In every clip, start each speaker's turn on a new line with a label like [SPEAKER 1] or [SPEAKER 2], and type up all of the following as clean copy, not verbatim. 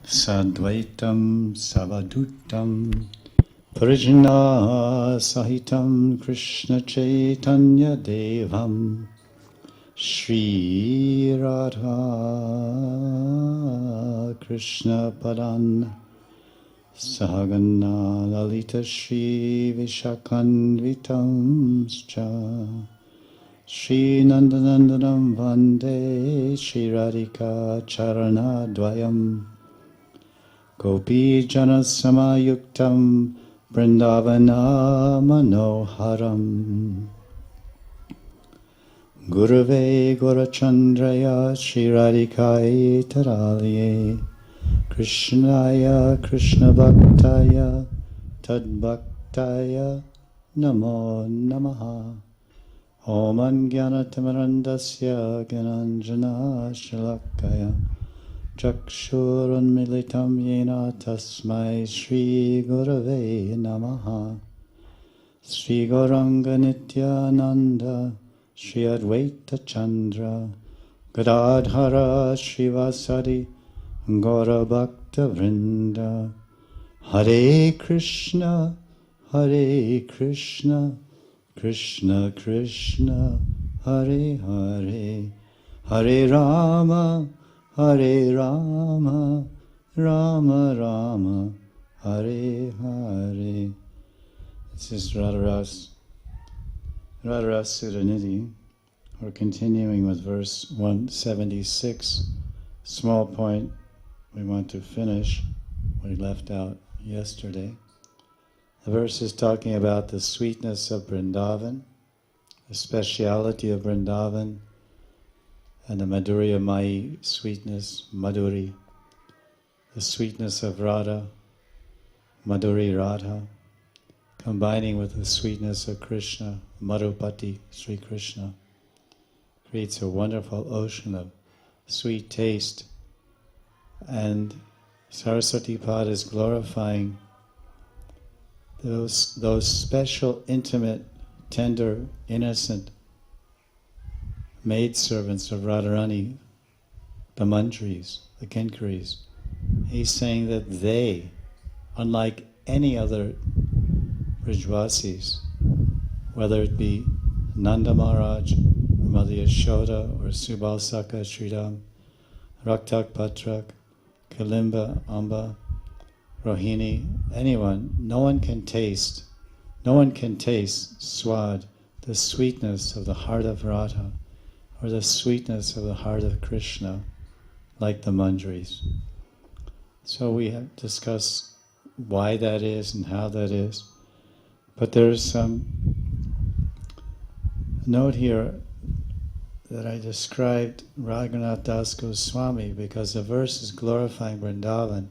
[SPEAKER 1] Sadvaitam Savadutam Prajna Sahitam Krishna Chaitanya Devam Shri Radha Krishna Padan Sahagana Lalita Shri Vishakanvitam Shri Nandanandanam Vande Shri Radhika Charana Dvayam Gopi Jana Samayuktam Vrindavana Manoharam Gurave Gorachandraya Shri Radhikai Taralye Krishnaya Krishna Bhaktaya Tadbhaktaya Namo Namaha Om Jnanatimirandasya Gyananjana Shalakaya Chakshurunmilitam Yena Tasmai Shri Gurave Namaha Shri Gauranga Nityananda Shri Advaita Chandra Gadadhara Srivasadi Gaura Bhakta Vrinda Hare Krishna Krishna Krishna Hare Hare Hare Rama Rama Rama Hare Hare. This is Radharas Sudhanidhi. We're continuing with verse 176. Small point we want to finish, we left out yesterday. The verse is talking about the sweetness of Vrindavan, the speciality of Vrindavan, and the Madhurya Mai sweetness, Madhuri, the sweetness of Radha, Madhuri Radha, combining with the sweetness of Krishna, Madhupati, Sri Krishna, creates a wonderful ocean of sweet taste. And Saraswati Pad is glorifying those special, intimate, tender, innocent maidservants of Radharani, the Manjaris, the Kinkaris. He's saying that they, unlike any other Brijvasis, whether it be Nanda Maharaj, or Mother Yashoda, or Subal Saka, Sridham, Raktak Patrak, Kalimba, Amba, Rohini, anyone, no one can taste swad, the sweetness of the heart of Radha, or the sweetness of the heart of Krishna, like the Manjaris. So we have discussed why that is and how that is. But there's some note here that I described Raghunatha Das Goswami, because the verse is glorifying Vrindavan,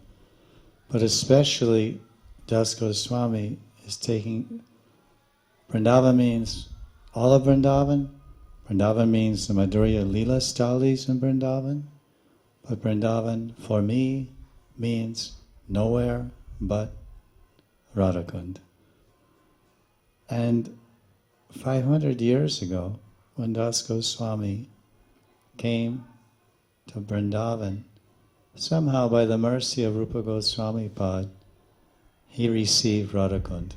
[SPEAKER 1] but especially Das Goswami is taking, Vrindavan means all of Vrindavan. Vrindavan means the Madhurya Leela Stalis in Vrindavan, but Vrindavan for me means nowhere but Radhakund. And 500 years ago, when Das Goswami came to Vrindavan, somehow by the mercy of Rupa Goswami Pad, he received Radhakund.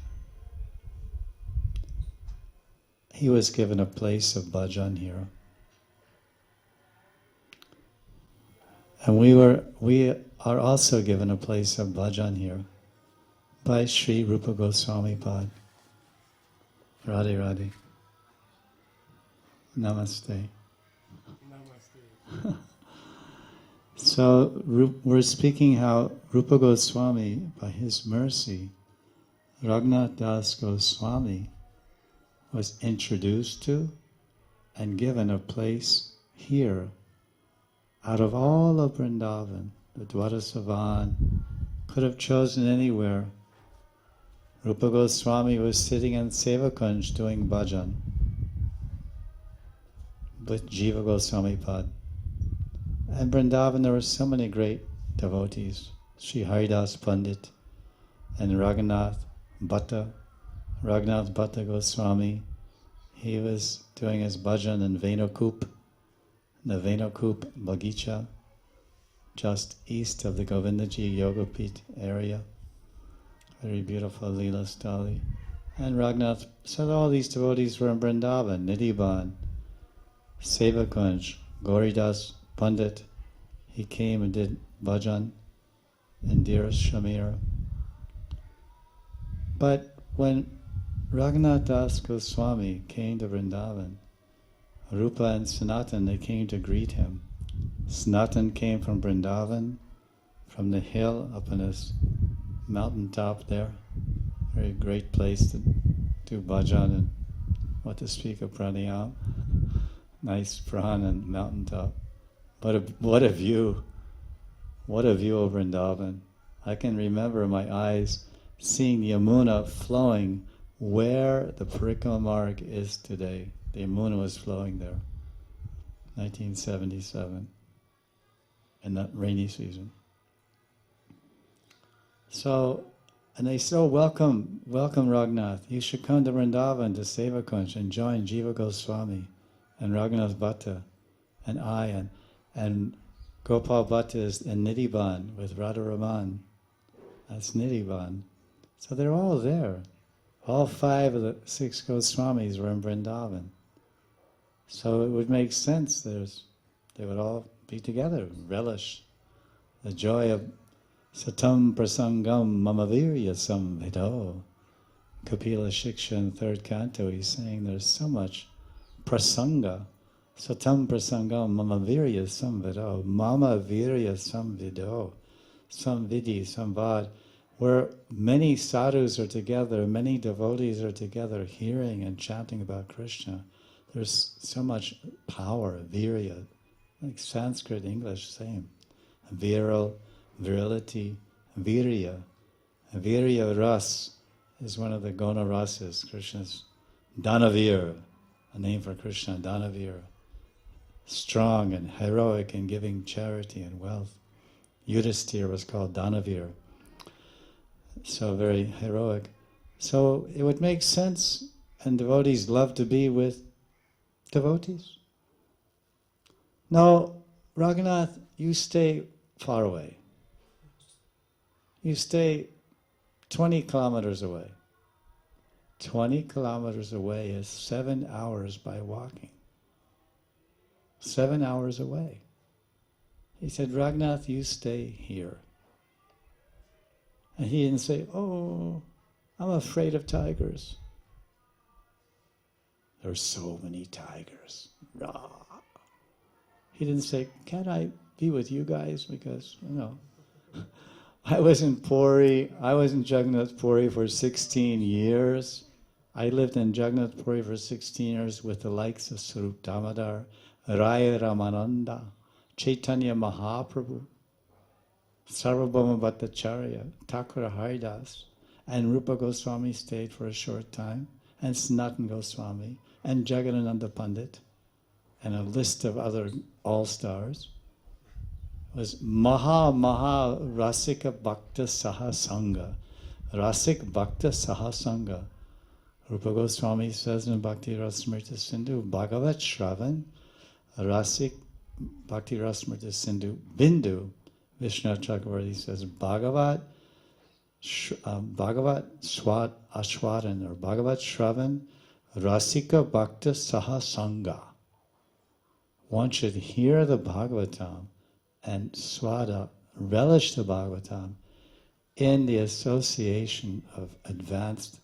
[SPEAKER 1] He was given a place of Bhajan here. And we are also given a place of Bhajan here by Sri Rupa Goswami Pad. Radhe Radhe. Namaste. Namaste. So we're speaking how Rupa Goswami, by his mercy, Raghunatha Das Goswami was introduced to and given a place here. Out of all of Vrindavan, the Dwarasavan could have chosen anywhere. Rupa Goswami was sitting in Sevakunj doing bhajan with Jiva Goswami Pad. And Vrindavan, there were so many great devotees, Sri Haridas Pandit and Raghunath Bhatta Goswami. He was doing his bhajan in Venukup, the Venukup Bagicha, just east of the Govindaji Yogapith area. Very beautiful Leela Stali. And Raghunath, so all these devotees were in Vrindavan, Nidhiban, Sevakunj, Gauridas Pandit. He came and did Bhajan in Deer Shamir. But when Raghunath Das Goswami came to Vrindavan, Rupa and Sanatan, they came to greet him. Sanatan came from Vrindavan, from the hill up on his mountain top there. Very great place to do bhajan and what to speak of pranayam. Nice prahan and mountain top. What a view. What a view of Vrindavan. I can remember my eyes seeing the Yamuna flowing where the Parikrama Marg is today. The Yamuna was flowing there. 1977. In that rainy season. So, and they said, welcome Raghunath. You should come to Vrindavan to Sevakunj and join Jiva Goswami and Raghunath Bhatta and I and Gopal Bhatta is in Nidhiban with Radha Raman. That's Nidhiban. So they're all there. All 5 of the 6 Goswamis were in Vrindavan. So it would make sense they would all be together, relish the joy of Satam Prasangam Mamavirya Samvido. Kapila Shiksha in 3rd canto, he's saying there's so much prasanga. Satam Prasangam Mamavirya Samvido. Mamavirya Samvido. Samvidi, Samvad. Where many sadhus are together, many devotees are together hearing and chanting about Krishna. There's so much power, virya. Like Sanskrit, English, same. Viral, virility, virya. Virya ras is one of the guna rasas. Krishna's Danavir, a name for Krishna, Danavir. Strong and heroic in giving charity and wealth. Yudhisthira was called Danavir. So very heroic. So it would make sense, and devotees love to be with devotees. No, Raghunath, you stay far away. You stay 20 kilometers away. 20 kilometers away is 7 hours by walking. 7 hours away. He said, Raghunath, you stay here. And he didn't say, oh, I'm afraid of tigers. There's so many tigers. Rah. He didn't say, can I be with you guys? Because, I was in Puri, I was in Jagannath Puri for 16 years. I lived in Jagannath Puri for 16 years with the likes of Sarup Damodar, Raya Ramananda, Chaitanya Mahaprabhu, Sarvabhauma Bhattacharya, Thakur Haridas, and Rupa Goswami stayed for a short time, and Sanatan Goswami, and Jagadananda Pandit, and a list of other all-stars. It was Maha Rasika Bhakta Saha Sangha. Rasik Bhakta Saha Sangha. Rupa Goswami says in Bhakti Rasamrita Sindhu, Bhagavat Shravan, Rasik Bhakti Rasamrita Sindhu, Bindu. Vishnu Chakravarti says Bhagavat Swat Ashwadan or Bhagavat Shravan Rasika Bhakta Saha Sangha. One should hear the Bhagavatam and swada, relish the Bhagavatam in the association of advanced,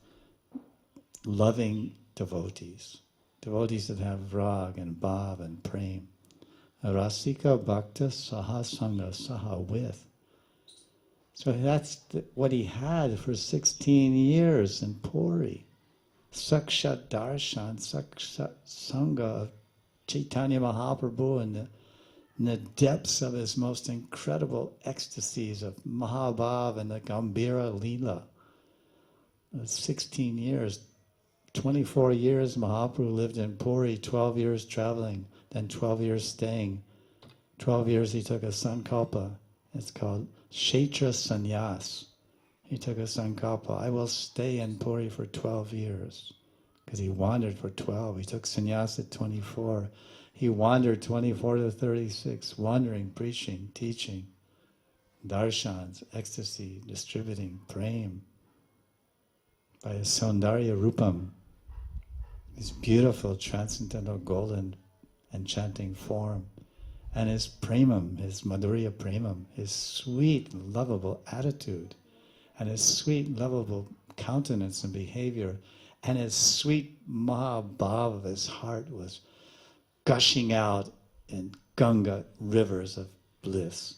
[SPEAKER 1] loving devotees. Devotees that have rag and bhav and prem. Rasika Bhakta Saha Sangha, Saha with. So that's what he had for 16 years in Puri. Sakshat Darshan, Sakshat Sangha of Chaitanya Mahaprabhu in the depths of his most incredible ecstasies of Mahabhav and the Gambhira Leela. 16 years, 24 years Mahaprabhu lived in Puri, 12 years traveling, then 12 years staying. 12 years he took a sankalpa. It's called Kshetra Sannyas. He took a sankalpa. I will stay in Puri for 12 years. Because he wandered for 12. He took sannyas at 24. He wandered 24 to 36, wandering, preaching, teaching. darshans, ecstasy, distributing prem by his Saundarya Rupam, his beautiful transcendental golden enchanting form, and his premam, his madhurya premam, his sweet, lovable attitude, and his sweet, lovable countenance and behavior, and his sweet mahabhav of his heart was gushing out in Ganga rivers of bliss,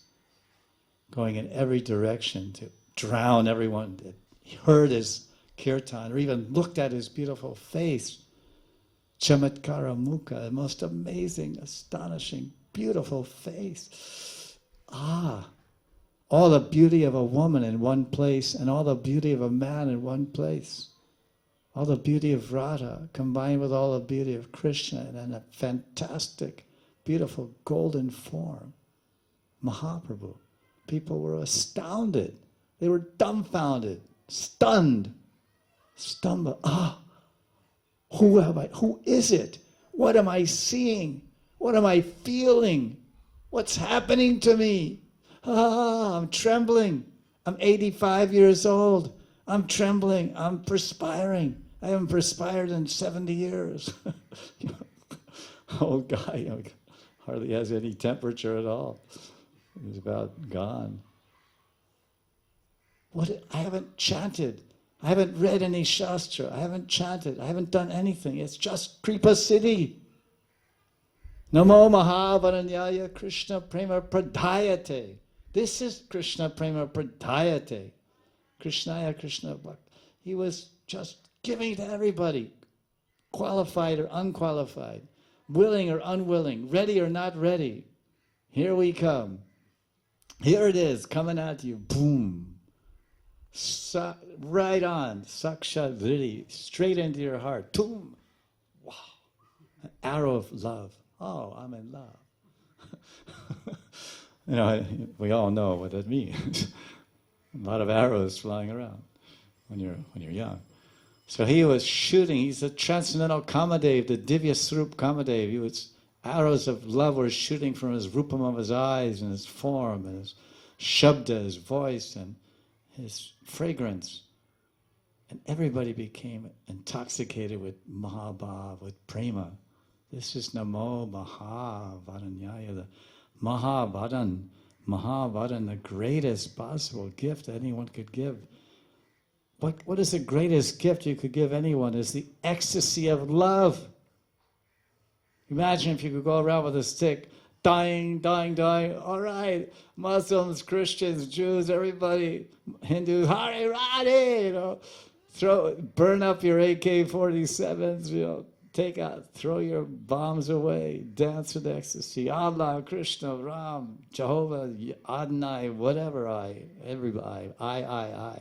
[SPEAKER 1] going in every direction to drown everyone that heard his kirtan or even looked at his beautiful face. Chamatkara mukha, a most amazing, astonishing, beautiful face. All the beauty of a woman in one place and all the beauty of a man in one place. All the beauty of Radha combined with all the beauty of Krishna and a fantastic, beautiful golden form. Mahaprabhu. People were astounded. They were dumbfounded, stunned. Who am I? Who is it? What am I seeing? What am I feeling? What's happening to me? I'm trembling. I'm 85 years old. I'm trembling. I'm perspiring. I haven't perspired in 70 years. Old guy, hardly has any temperature at all. He's about gone. I haven't chanted. I haven't read any shastra. I haven't chanted. I haven't done anything. It's just Kripa Siddhi. Namo Mahavaranyaya Krishna Prema Pradayate. This is Krishna Prema Pradayate. Krishnaya Krishna Bhakti. He was just giving to everybody, qualified or unqualified, willing or unwilling, ready or not ready. Here we come. Here it is, coming at you. Boom. Right on. Sakshat Vritti. Straight into your heart. Boom. Wow. An arrow of love. Oh, I'm in love. We all know what that means. A lot of arrows flying around when you're young. So he was shooting. He's a transcendental Kamadev, the Divya Swarup Kamadev. Arrows of love were shooting from his rupam of his eyes and his form and his shabda, his voice and his fragrance. And everybody became intoxicated with Mahabhav, with prema. This is Namo Mahavaranyaya, the Mahabhadan, the greatest possible gift that anyone could give. What is the greatest gift you could give anyone? Is the ecstasy of love. Imagine if you could go around with a stick, dying. All right, Muslims, Christians, Jews, everybody, Hindus, Hare Radhe, burn up your AK-47s, throw your bombs away, dance with ecstasy. Allah, Krishna, Ram, Jehovah, Adonai, whatever everybody, I.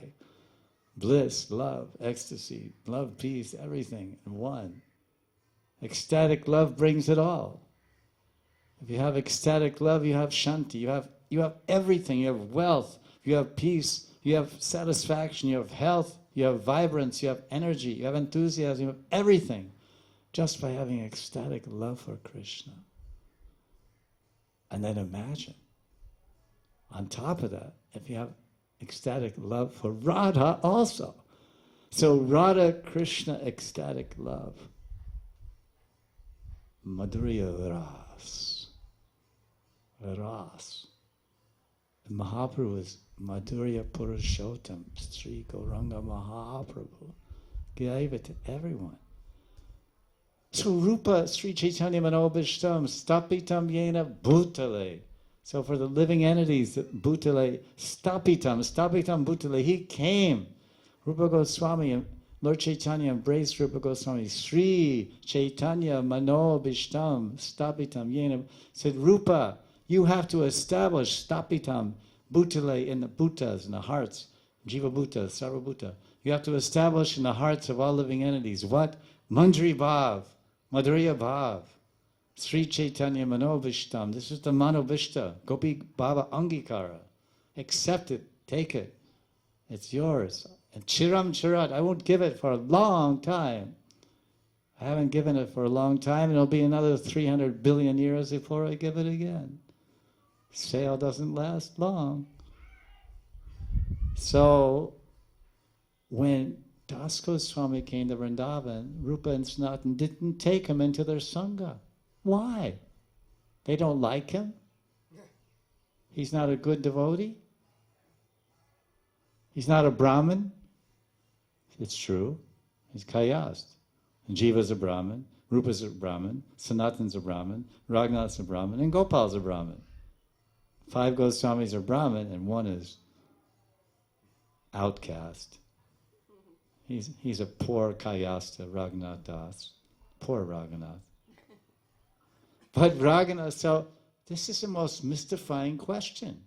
[SPEAKER 1] Bliss, love, ecstasy, love, peace, everything in one. Ecstatic love brings it all. If you have ecstatic love, you have shanti, you have everything, you have wealth, you have peace, you have satisfaction, you have health, you have vibrance, you have energy, you have enthusiasm, you have everything, just by having ecstatic love for Krishna. And then imagine, on top of that, if you have ecstatic love for Radha also. So Radha, Krishna, ecstatic love. Madhurya ras. Mahaprabhu is Madhurya Purushottam, Sri Gauranga Mahaprabhu. Gave it to everyone. So Rupa Sri Chaitanya Manobhishtam Stapitam Yena Bhutale. So for the living entities, Bhutale, Stapitam Bhutale, he came. Rupa Goswami, Lord Chaitanya embraced Rupa Goswami. Sri Chaitanya Manobhishtam Stapitam Yena said, Rupa, you have to establish Stapitam Bhutale in the bhutas, in the hearts, Jiva Bhuta, Sarva Bhuta. You have to establish in the hearts of all living entities what? Manjari Bhav, Madhurya Bhav. Sri Chaitanya Manobhishtam. This is the Manobhishta. Gopi Baba Angikara. Accept it. Take it. It's yours. And Chiram Chirat. I won't give it for a long time. I haven't given it for a long time, and it'll be another 300 billion years before I give it again. Sale doesn't last long. So when Das Goswami came to Vrindavan, Rupa and Sanatan didn't take him into their Sangha. Why? They don't like him? He's not a good devotee? He's not a Brahmin? It's true. He's Kayast. And Jiva's a Brahmin, Rupa's a Brahmin, Sanatan's a Brahmin, Raghunatha's a Brahmin, and Gopal's a Brahmin. 5 Goswamis are Brahmin, and 1 is outcast. He's a poor Kayasta, Raghunath Das. Poor Raghunath. But Raghunath, so this is the most mystifying question.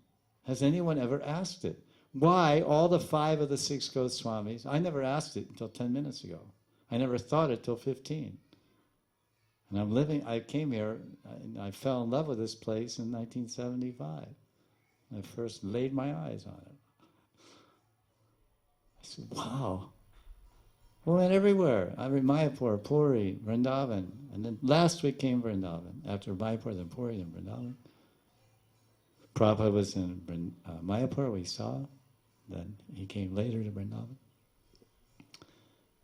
[SPEAKER 1] Has anyone ever asked it? Why all the 5 of the 6 Goswamis? I never asked it until 10 minutes ago. I never thought it till 15. And I came here, I fell in love with this place in 1975. I first laid my eyes on it. I said, wow. We went everywhere. Mayapur, Puri, Vrindavan. And then last week came Vrindavan. After Mayapur, then Puri, then Vrindavan. Prabhupada was in Mayapur, we saw. Then he came later to Vrindavan.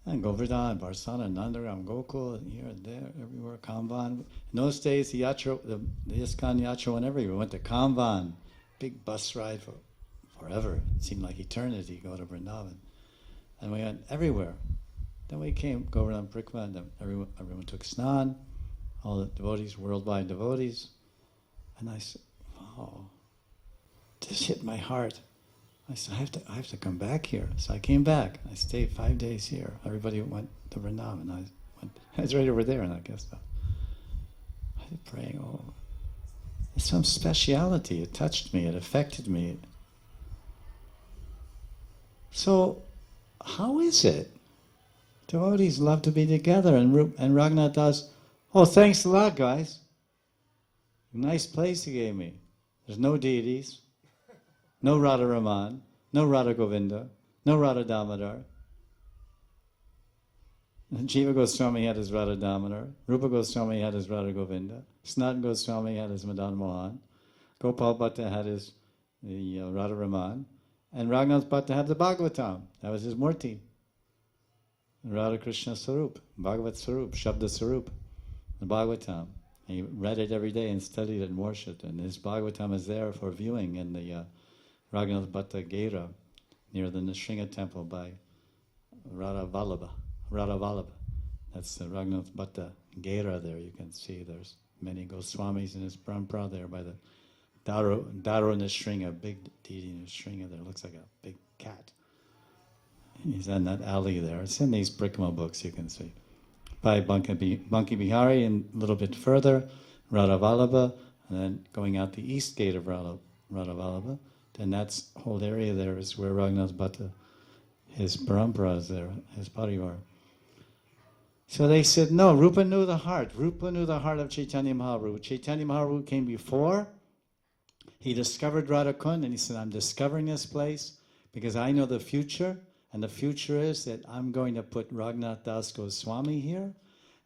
[SPEAKER 1] And Govardhan, Barsana, Nandaram, Gokul, here and there, everywhere, Kamvan. In those days, the ISKCON Yatra went everywhere. We went to Kamvan, big bus ride for forever. It seemed like eternity to go to Vrindavan. And we went everywhere. Then we came, Govardhan Prikma, and everyone took Snan, all the devotees, worldwide devotees. And I said, wow, this hit my heart. I said, I have to come back here. So I came back. I stayed 5 days here. Everybody went to Vrindavan. I was right over there in that guest house. I was praying, oh, there's some speciality. It touched me. It affected me. So, how is it? Devotees love to be together, and Raghunath Das, oh, thanks a lot, guys. Nice place you gave me. There's no deities. No Radha Raman, no Radha Govinda, no Radha Damodar. Jiva Goswami had his Radha Damodar, Rupa Goswami had his Radha Govinda, Sanatana Goswami had his Madan Mohan, Gopal Bhatta had his Radha Raman, and Raghunath Bhatta had the Bhagavatam. That was his Murti. Radha Krishna Sarup, Bhagavat Sarup, Shabda Sarup, the Bhagavatam. He read it every day and studied it and worshipped it. And his Bhagavatam is there for viewing in the Raghunath Bhatta Gera, near the Nrsimha temple by Radha Vallabha. That's the Raghunath Bhatta Gera there. You can see there's many Goswamis in his parampara there by the Daro Nrsimha, big deity Nrsimha there. Looks like a big cat. He's in that alley there. It's in these Brikma books, you can see. By Banki Bihari, and a little bit further, Radha Vallabha, and then going out the east gate of Radha Vallabha. And that whole area there is where Raghunath Bhatta, his parampara is there, his parivar. So they said, no, Rupa knew the heart. Rupa knew the heart of Chaitanya Mahaprabhu. Chaitanya Mahaprabhu came before. He discovered Radha Kund, and he said, I'm discovering this place because I know the future, and the future is that I'm going to put Raghunath Das Goswami here,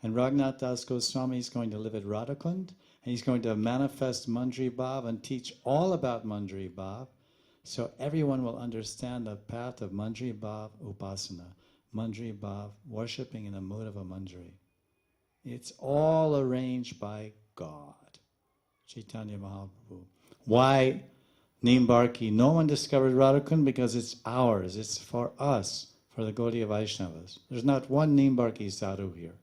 [SPEAKER 1] and Raghunath Das Goswami is going to live at Radha Kund, and he's going to manifest Manjari Bhav and teach all about Manjari Bhav, so everyone will understand the path of Manjari Bhav Upasana, Manjari Bhav, worshipping in the mood of a Manjari. It's all arranged by God, Chaitanya Mahaprabhu. Why Nimbarki? No one discovered Radhakund because it's ours, it's for us, for the Gaudiya Vaishnavas. There's not one Nimbarki sadhu here.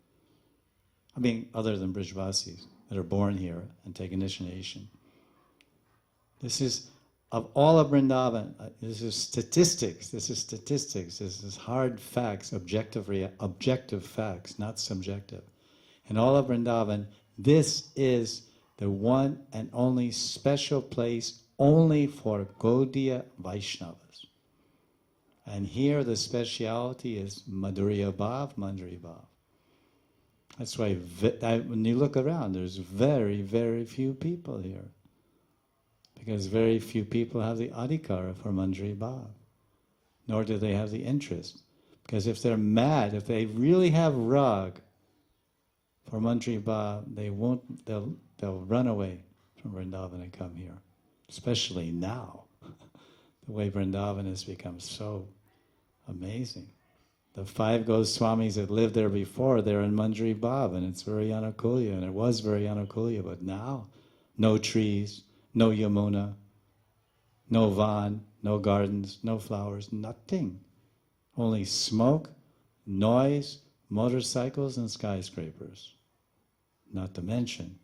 [SPEAKER 1] I mean, other than Brijvasis that are born here and take initiation. This is, of all of Vrindavan, this is statistics, this is hard facts, objective facts, not subjective. In all of Vrindavan, this is the one and only special place only for Gaudiya Vaishnavas. And here the speciality is Madhurya Bhav, Manjari Bhav. That's why when you look around, there's very, very few people here. Because very few people have the adhikara for Manjari Bhav. Nor do they have the interest. Because if they're mad, if they really have rag for Manjari Bhav, they'll run away from Vrindavan and come here. Especially now. the way Vrindavan has become so amazing. The 5 Goswamis that lived there before, they're in Manjari Bhav, and it's very anukulya, and it was very anukulya, but now, no trees, no Yamuna, no van, no gardens, no flowers, nothing. Only smoke, noise, motorcycles, and skyscrapers. Not to mention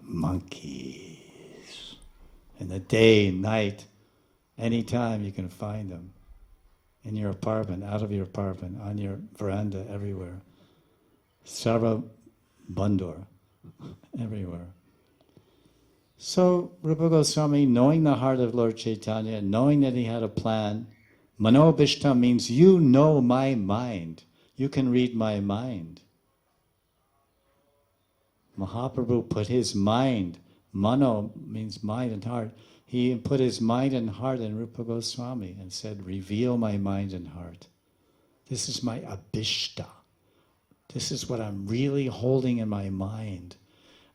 [SPEAKER 1] monkeys. In the day, night, anytime you can find them. In your apartment, out of your apartment, on your veranda, everywhere. Sarva Bandhur, everywhere. So Rupa Goswami, knowing the heart of Lord Chaitanya, knowing that he had a plan, Manobishta means you know my mind. You can read my mind. Mahaprabhu put his mind, Mano means mind and heart, he put his mind and heart in Rupa Goswami and said, reveal my mind and heart. This is my abhishta. This is what I'm really holding in my mind.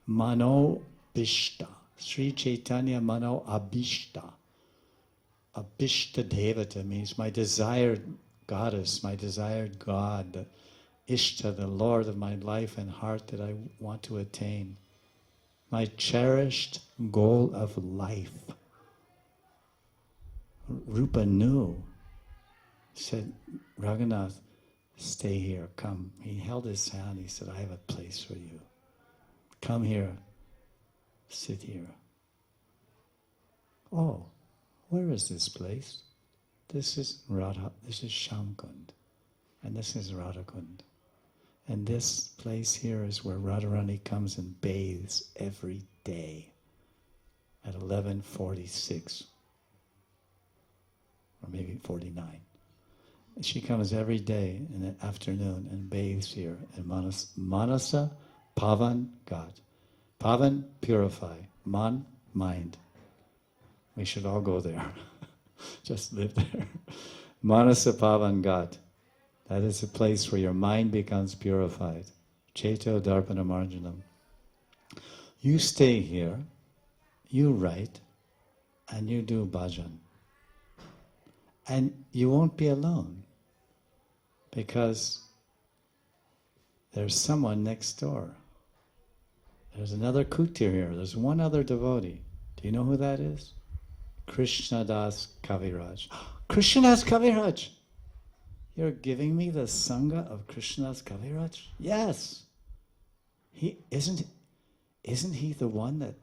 [SPEAKER 1] Mano bishta. Sri Chaitanya Mano abhishta. Abhishta Devata means my desired goddess, my desired God, the Ishta, the Lord of my life and heart that I want to attain. My cherished goal of life. Rupa knew. He said, Raghunatha, stay here, come. He held his hand, he said, I have a place for you. Come here, sit here. Oh, where is this place? This is Radha, this is Shamkund, and this is Radhakund. And this place here is where Radharani comes and bathes every day at 11:46. Or maybe 49. She comes every day in the afternoon and bathes here in Manasa, Pavan, God. Pavan, purify. Man, mind. We should all go there. Just live there. Manasa, Pavan, God. That is a place where your mind becomes purified. Cheto, Darpana, Marjanam. You stay here, you write, and you do bhajan. And you won't be alone, because there's someone next door. There's another kutir here. There's one other devotee. Do you know who that is? Krishnadas Kaviraj. Krishnadas Kaviraj! You're giving me the Sangha of Krishnadas Kaviraj? Yes! Isn't he the one that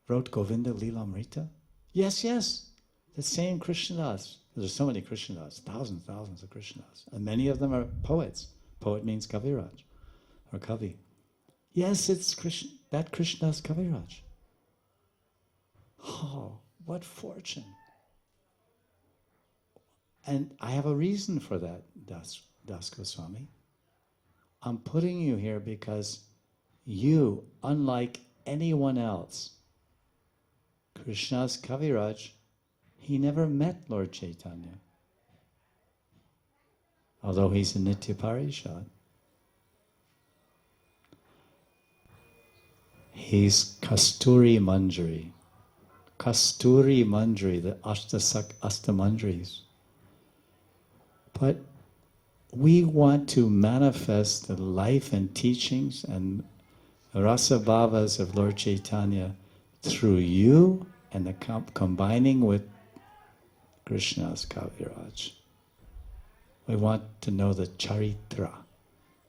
[SPEAKER 1] wrote Govinda Lilamrita? Yes, yes! The same Krishnadas. There's so many Krishnadas, thousands of Krishnadas. And many of them are poets. Poet means Kaviraj, or Kavi. Yes, it's Krishna, that Krishnadas Kaviraj. Oh, what fortune. And I have a reason for that, Das Goswami. I'm putting you here because you, unlike anyone else, Krishnadas Kaviraj, he never met Lord Chaitanya, although he's a Nitya Parishad. He's Kasturi Manjari. Kasturi Manjari, the Ashtamanjaris. But we want to manifest the life and teachings and rasa bhavas of Lord Chaitanya through you and the combining with Krishnadas Kaviraj. We want to know the charitra,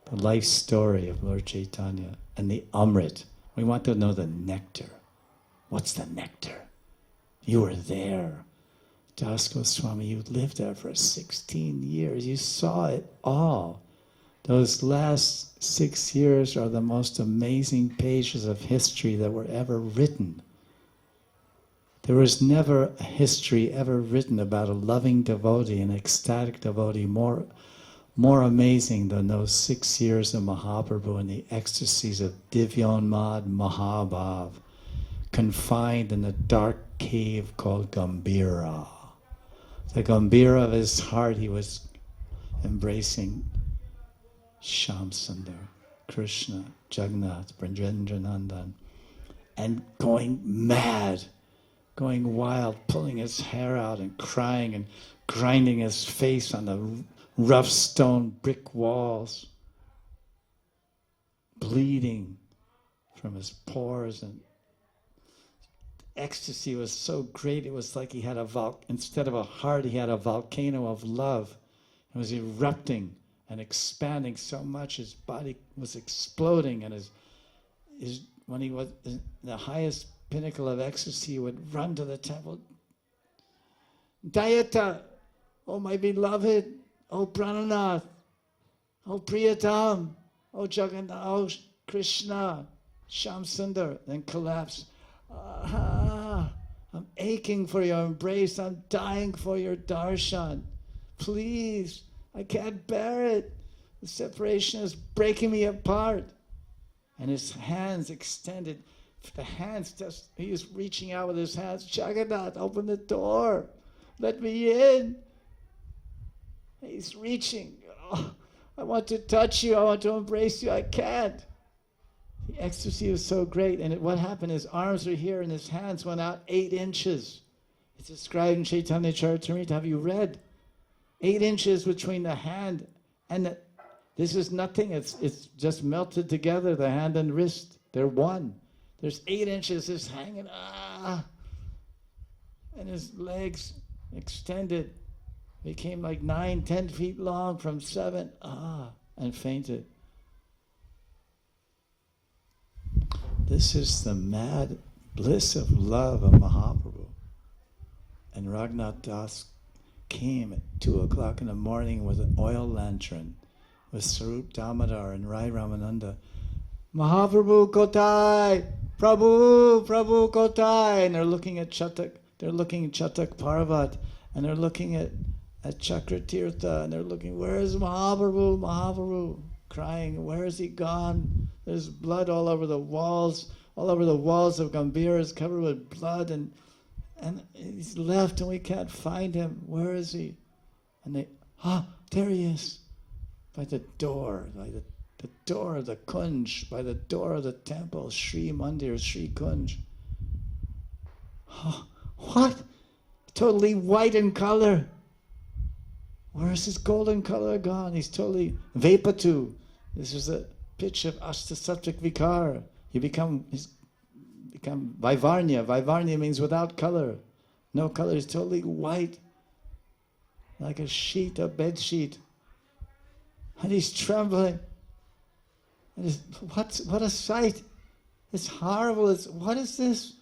[SPEAKER 1] the life story of Lord Chaitanya, and the amrit. We want to know the nectar. What's the nectar? You were there. Das Goswami, you lived there for 16 years. You saw it all. Those last 6 years are the most amazing pages of history that were ever written. There was never a history ever written about a loving devotee, an ecstatic devotee, more amazing than those 6 years of Mahaprabhu and the ecstasies of Divyonmad Mahabhav, confined in a dark cave called Gambhira. The Gambhira of his heart, he was embracing Shamsundar, Krishna, Jagannath, Brajendranandan, and going mad going wild, pulling his hair out and crying and grinding his face on the rough stone brick walls, bleeding from his pores, and ecstasy was so great. It was like he had instead of a heart, he had a volcano of love. It was erupting and expanding so much, his body was exploding, and when he was in the highest pinnacle of ecstasy, he would run to the temple. Dayata, oh my beloved, oh Prananath, oh Priyatam, oh Jagannath, oh Krishna, Shyam Sundar, then collapse. I'm aching for your embrace, I'm dying for your darshan. Please, I can't bear it. The separation is breaking me apart. And his hands extended, he was reaching out with his hands. Jagannath, open the door. Let me in. He's reaching. Oh, I want to touch you. I want to embrace you. I can't. The ecstasy was so great. And what happened, his arms were here and his hands went out 8 inches. It's described in Chaitanya Charitamrita. Have you read? 8 inches between the hand and this is nothing. It's just melted together, the hand and wrist. They're one. There's 8 inches just hanging. And his legs extended. Became like 9, 10 feet long from 7. And fainted. This is the mad bliss of love of Mahaprabhu. And Raghunatha Das came at 2 o'clock in the morning with an oil lantern with Sarup Damodar and Rai Ramananda. Mahaprabhu Kotai! Prabhu! Prabhu Kotai! And they're looking at Chatak Parvat, and they're looking at Chakratirtha, and they're looking, where is Mahaprabhu? Mahaprabhu! Crying, where is he gone? There's blood all over the walls. All over the walls of Gambhir is covered with blood, and he's left and we can't find him. Where is he? And there he is. By the door of the Kunj, by the door of the temple, Sri Mandir, Sri Kunj. What? Totally white in color. Where is his golden color gone? He's totally Vepatu. This is the pitch of Ashtasattvic Vikar. He's become Vaivarnya. Vaivarnya means without color. No color. He's totally white. Like a sheet, a bed sheet. And he's trembling. And what a sight. It's horrible. What is this?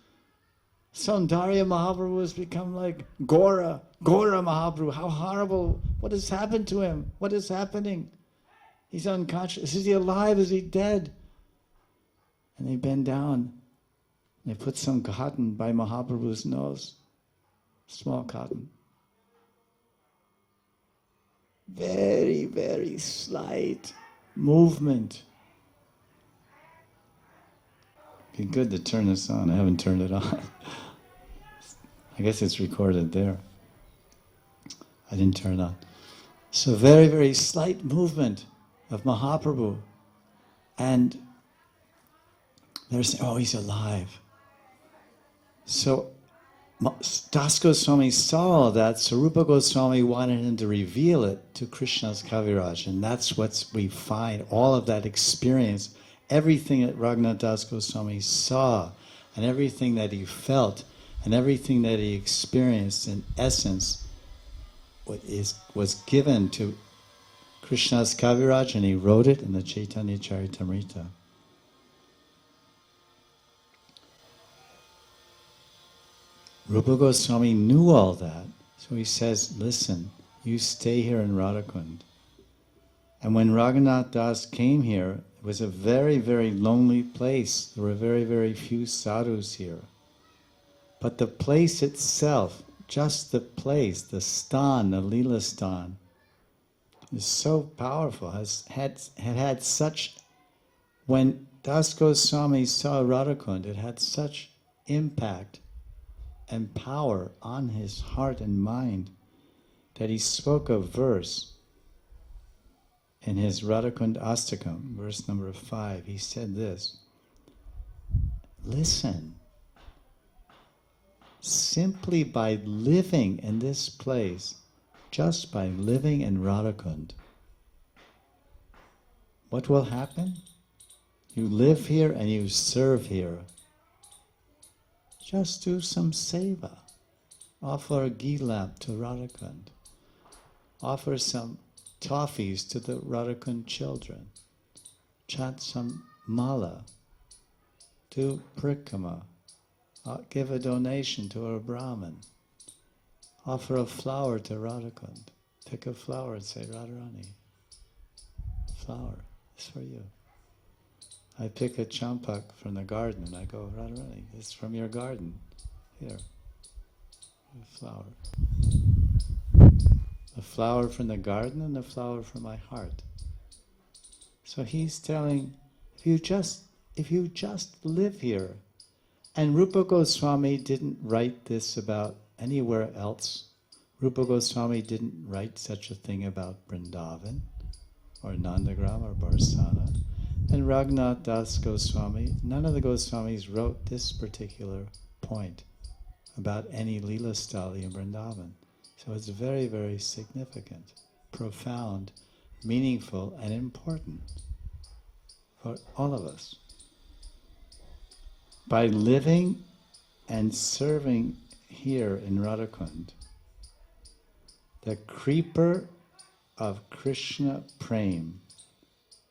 [SPEAKER 1] Saundarya Mahaprabhu has become like Gora Mahaprabhu. How horrible. What has happened to him? What is happening? He's unconscious. Is he alive? Is he dead? And they bend down. They put some cotton by Mahaprabhu's nose. Small cotton. Very, very slight movement. It'd be good to turn this on. I haven't turned it on. I guess it's recorded there. I didn't turn it on. So very, very slight movement of Mahaprabhu. And they're saying, oh, he's alive. So Das Goswami saw all that, so Rupa Goswami wanted him to reveal it to Krishna's Kaviraj. And that's what we find, all of that experience, everything that Raghunatha Das Goswami saw, and everything that he felt, and everything that he experienced in essence was given to Krishna's Kaviraj, and he wrote it in the Chaitanya Charitamrita. Rupa Goswami knew all that, so he says, listen, you stay here in Radhakund. And when Raghunatha Das came here, it was a very, very lonely place. There were very, very few sadhus here. But the place itself, just the place, the stan, the Leela stan, is so powerful, had such, when Das Goswami saw Radhakund, it had such impact and power on his heart and mind that he spoke a verse in his Radhakund Astakam, verse number 5. He said this, listen, simply by living in this place, just by living in Radhakund, what will happen? You live here and you serve here. Just do some seva. Offer a ghee lamp to Radhakund. Offer some toffees to the Radhakund children. Chant some mala. Do prikrama. Give a donation to a Brahmin. Offer a flower to Radhakund. Pick a flower and say, Radharani, flower, it's for you. I pick a champak from the garden and I go, Radharani, it's from your garden. Here, a flower. A flower from the garden and a flower from my heart. So he's telling, if you just live here, and Rupa Goswami didn't write this about anywhere else. Rupa Goswami didn't write such a thing about Vrindavan, or Nandagram, or Barsana. And Raghunatha Das Goswami, none of the Goswamis wrote this particular point about any Leela Stali in Vrindavan. So it's very, very significant, profound, meaningful, and important for all of us. By living and serving here in Radhakund, the creeper of Krishna Prem,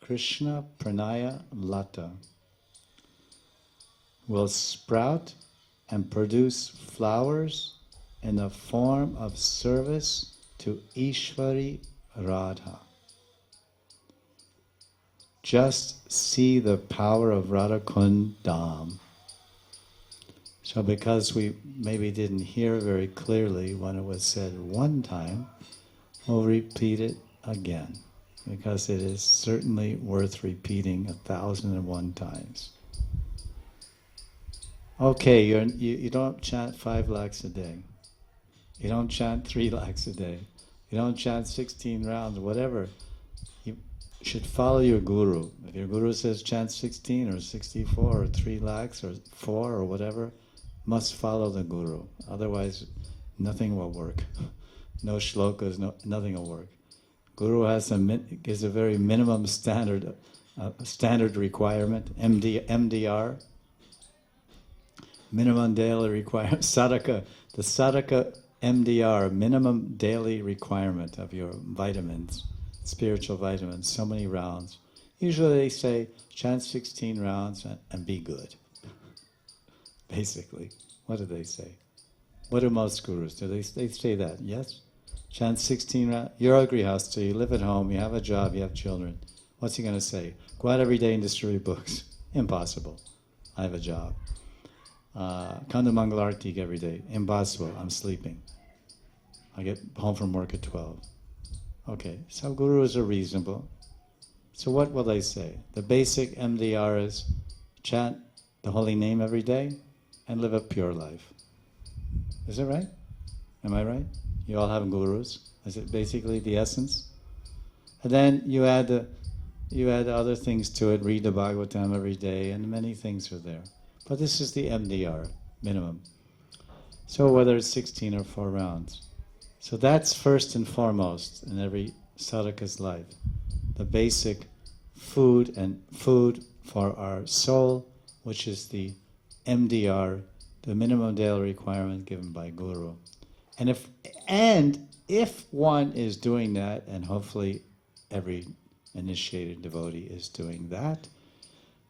[SPEAKER 1] Krishna Pranaya Lata, will sprout and produce flowers in the form of service to Ishvari Radha. Just see the power of Radhakund Dham. So because we maybe didn't hear very clearly when it was said one time, we'll repeat it again, because it is certainly worth repeating 1,001 times. Okay, you don't chant 5 lakhs a day. You don't chant 3 lakhs a day. You don't chant 16 rounds, whatever. You should follow your guru. If your guru says chant 16 or 64 or 3 lakhs or 4 or whatever, must follow the guru. Otherwise, nothing will work. No shlokas, nothing will work. Guru gives a very minimum standard requirement, MDR, minimum daily requirement, sadhaka, the sadhaka MDR, minimum daily requirement of your vitamins, spiritual vitamins, so many rounds. Usually they say, chant 16 rounds and be good. Basically, what do they say? What do most gurus do? They say that, yes? Chant 16 rounds. You're a grihastha, you live at home, you have a job, you have children. What's he going to say? Go out every day and distribute books. Impossible. I have a job. Come to Mangalartik every day. Impossible. I'm sleeping. I get home from work at 12. Okay, so gurus are reasonable. So what will they say? The basic MDR is chant the holy name every day and live a pure life. Is it right? Am I right? You all have gurus. Is it basically the essence? And then you add other things to it. Read the Bhagavatam every day, and many things are there. But this is the MDR, minimum. So whether it's 16 or 4 rounds. So that's first and foremost in every sadhaka's life. The basic food for our soul, which is the MDR, the minimum daily requirement given by Guru. And if one is doing that, and hopefully every initiated devotee is doing that,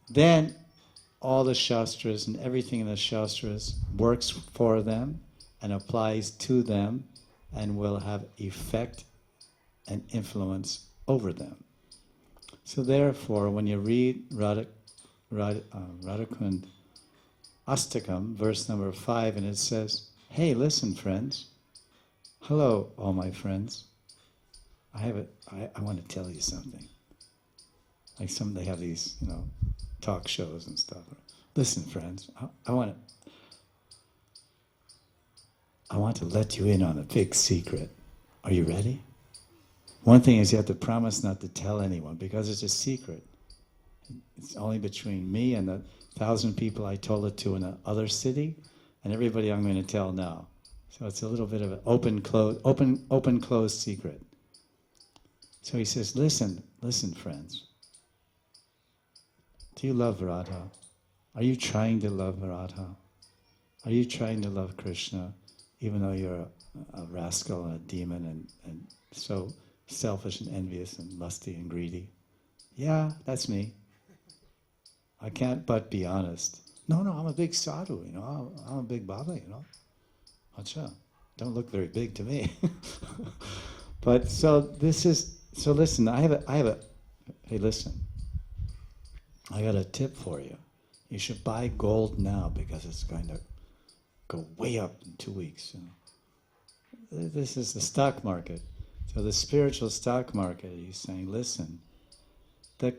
[SPEAKER 1] then all the Shastras and everything in the Shastras works for them and applies to them and will have effect and influence over them. So therefore, when you read Radhakund Astakam, verse number 5, and it says, hey, listen, friends. Hello, all my friends. I want to tell you something. Like they have these, talk shows and stuff. Listen, friends, I want to let you in on a big secret. Are you ready? One thing is you have to promise not to tell anyone because it's a secret. It's only between me and the 1,000 people I told it to in the other city, and everybody I'm going to tell now. So it's a little bit of an open-closed secret. So he says, listen, friends. Do you love Radha? Are you trying to love Radha? Are you trying to love Krishna, even though you're a rascal and a demon and so selfish and envious and lusty and greedy? Yeah, that's me. I can't but be honest. No, I'm a big sadhu, I'm a big Baba, Acha, don't look very big to me. But so listen, hey listen, I got a tip for you. You should buy gold now because it's going to go way up in 2 weeks. This is the stock market. So the spiritual stock market, he's saying, listen, the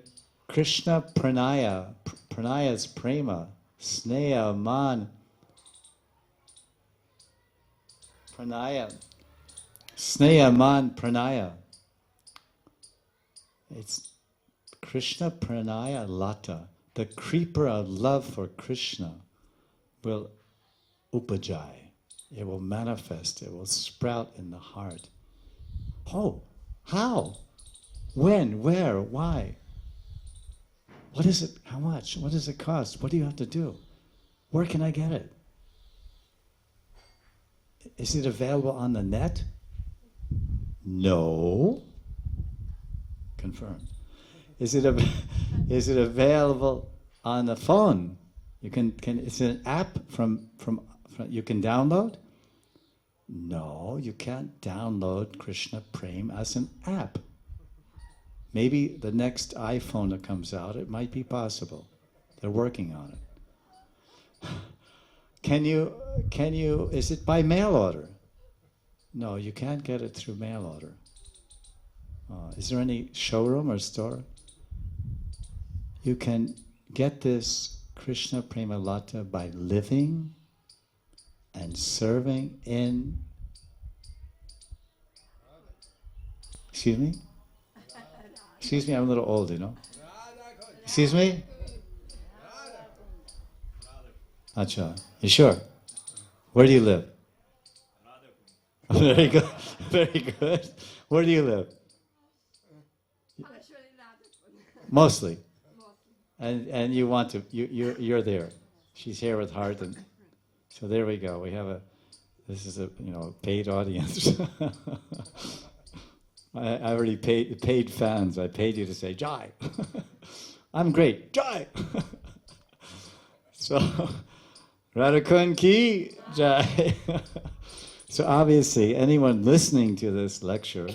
[SPEAKER 1] Krishna pranaya is prema, sneha, man, pranaya, sneha, man, pranaya. It's Krishna pranaya lata. The creeper of love for Krishna will upajai. It will manifest. It will sprout in the heart. Oh, how? When? Where? Why? What is it? How much? What does it cost? What do you have to do? Where can I get it? Is it available on the net? No. Confirmed. Is it available on the phone? You can it's an app from you can download? No, you can't download Krishna Prem as an app. Maybe the next iPhone that comes out, it might be possible. They're working on it. Can you, is it by mail order? No, you can't get it through mail order. Is there any showroom or store? You can get this Krishna Prema Lata by living and serving in... Excuse me? Excuse me, I'm a little old, Excuse me? Acha, you sure? Where do you live? Very good, very good. Where do you live? Mostly. And you want to, you're there. She's here with heart, and so there we go. We have this is a paid audience. I already paid fans. I paid you to say Jai. I'm great, Jai. So Radhakund ki Jai. So obviously, anyone listening to this lecture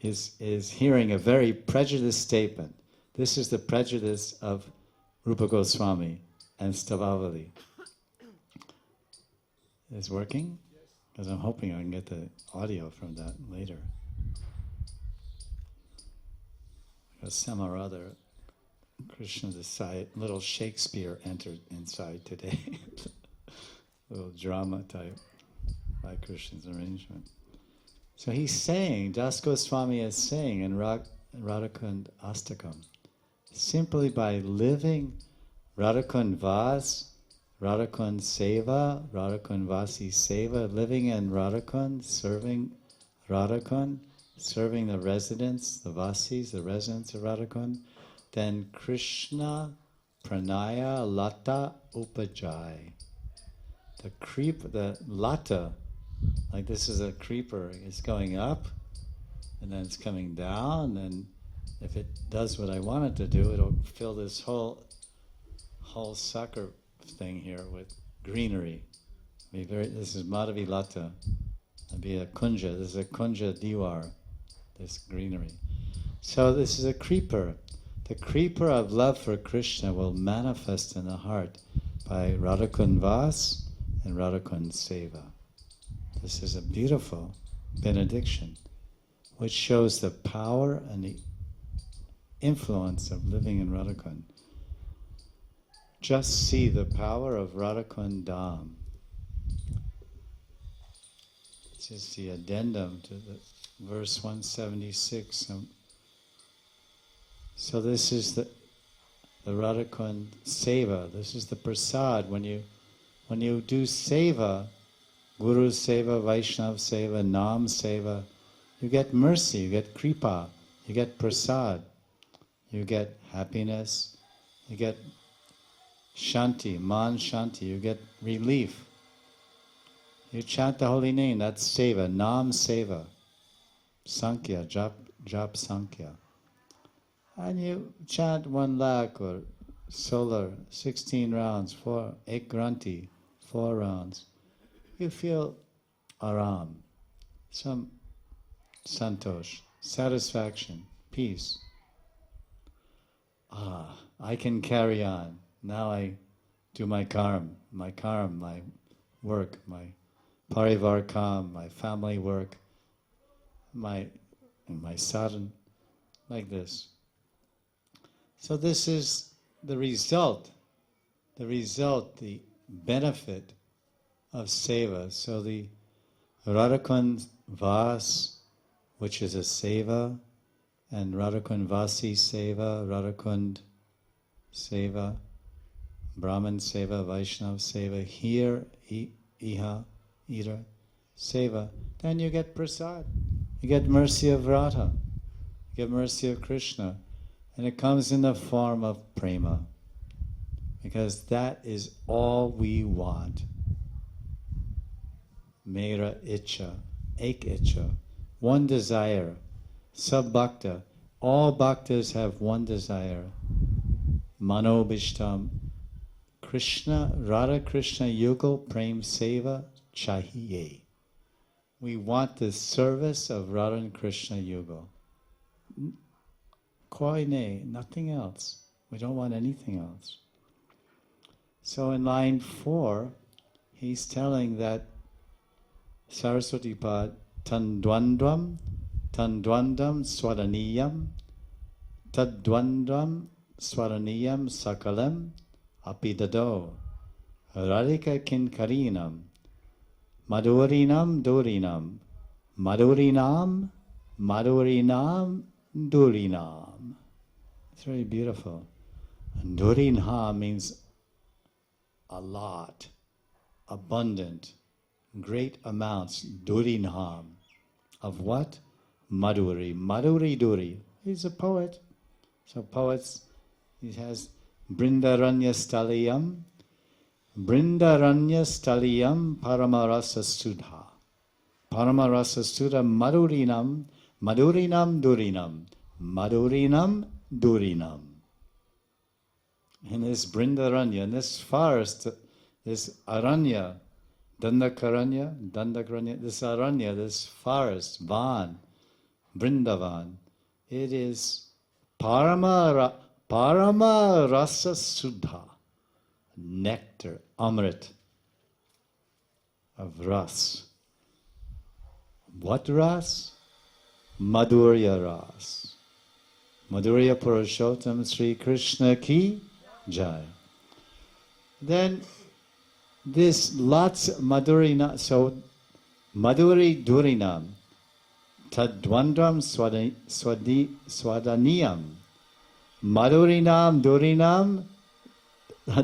[SPEAKER 1] is hearing a very prejudiced statement. This is the prejudice of Rupa Goswami and Stavavali. Is it working? Because I'm hoping I can get the audio from that later. Because some or other, Krishna decided, little Shakespeare entered inside today. Little drama type by Krishna's arrangement. So he's saying, Das Goswami is saying in Radhakund Astakam, simply by living Radhakund Vas, Radhakund Seva, Radhakund Vasi Seva, living in Radhakund, serving Radhakund, serving the residents, the Vasis, the residents of Radhakund, then Krishna Pranaya Lata Upajai. The Lata, like this is a creeper, it's going up, and then it's coming down, and if it does what I want it to do, it'll fill this whole sucker thing here with greenery. This is Madhavi Lata. It'll be a kunja. This is a kunja diwar, this greenery. So this is a creeper. The creeper of love for Krishna will manifest in the heart by Radhakund Vas and Radhakund Seva. This is a beautiful benediction which shows the power and the influence of living in Radhakund. Just see the power of Radhakund Dham. It's just the addendum to the verse 176. So this is the Radhakund Seva. This is the prasad. When when you do seva, Guru seva, Vaishnav seva, Nam seva, you get mercy, you get kripa, you get prasad, you get happiness, you get shanti, man shanti, you get relief. You chant the holy name, that's seva, Nam seva, Sankhya, jap Sankhya. And you chant 1 lakh or solar, 16 rounds, ek granti, 4 rounds. You feel aram, some santosh, satisfaction, peace. I can carry on. Now I do my karma, my work, my parivar kam, my family work, my sadhana, like this. So this is the result, the benefit of seva. So the Radhakund Vas, which is a seva, and Radhakund Vasi seva, Radhakund seva, Brahman seva, Vaishnav seva, here, iha, ira, seva, then you get prasad. You get mercy of Radha, you get mercy of Krishna, and it comes in the form of prema, because that is all we want. Mera icha, ek icha, one desire. Sab bhakta, all bhaktas have one desire. Mano bhishtam, Krishna, Radha Krishna Yugal Prem Seva Chahiye. We want the service of Radha and Krishna Yugal. Koi ne, nothing else. We don't want anything else. So in line 4, he's telling that Saraswati Pad, Tandwandvam Swaraniyam, Tadwandvam Swaraniyam Sakalam Apidado, Radhika Kinkarinam, Madhurinam Durinam, Madhurinam Durinam. It's very beautiful. And Durinha means a lot, abundant, great amounts. Durinham. Of what? Madhuri. Madhuri Duri. He's a poet. So poets, he has Brindaranya Staliyam, Paramarasa Sudha. Paramarasa Sudha Madhurinam, Durinam, Durinam. In this Brindaranya, in this forest, this Aranya, Dandakaranya, this Aranya, this forest, Van, Vrindavan, it is Parama rasa Sudha, nectar, amrit of ras. What ras? Madhurya ras. Madhurya Purushottam Sri Krishna ki jai. Then this lots Madhurina, so Madhuri Durinam, Tadwandram Swadaniyam, Madhurinam Durinam,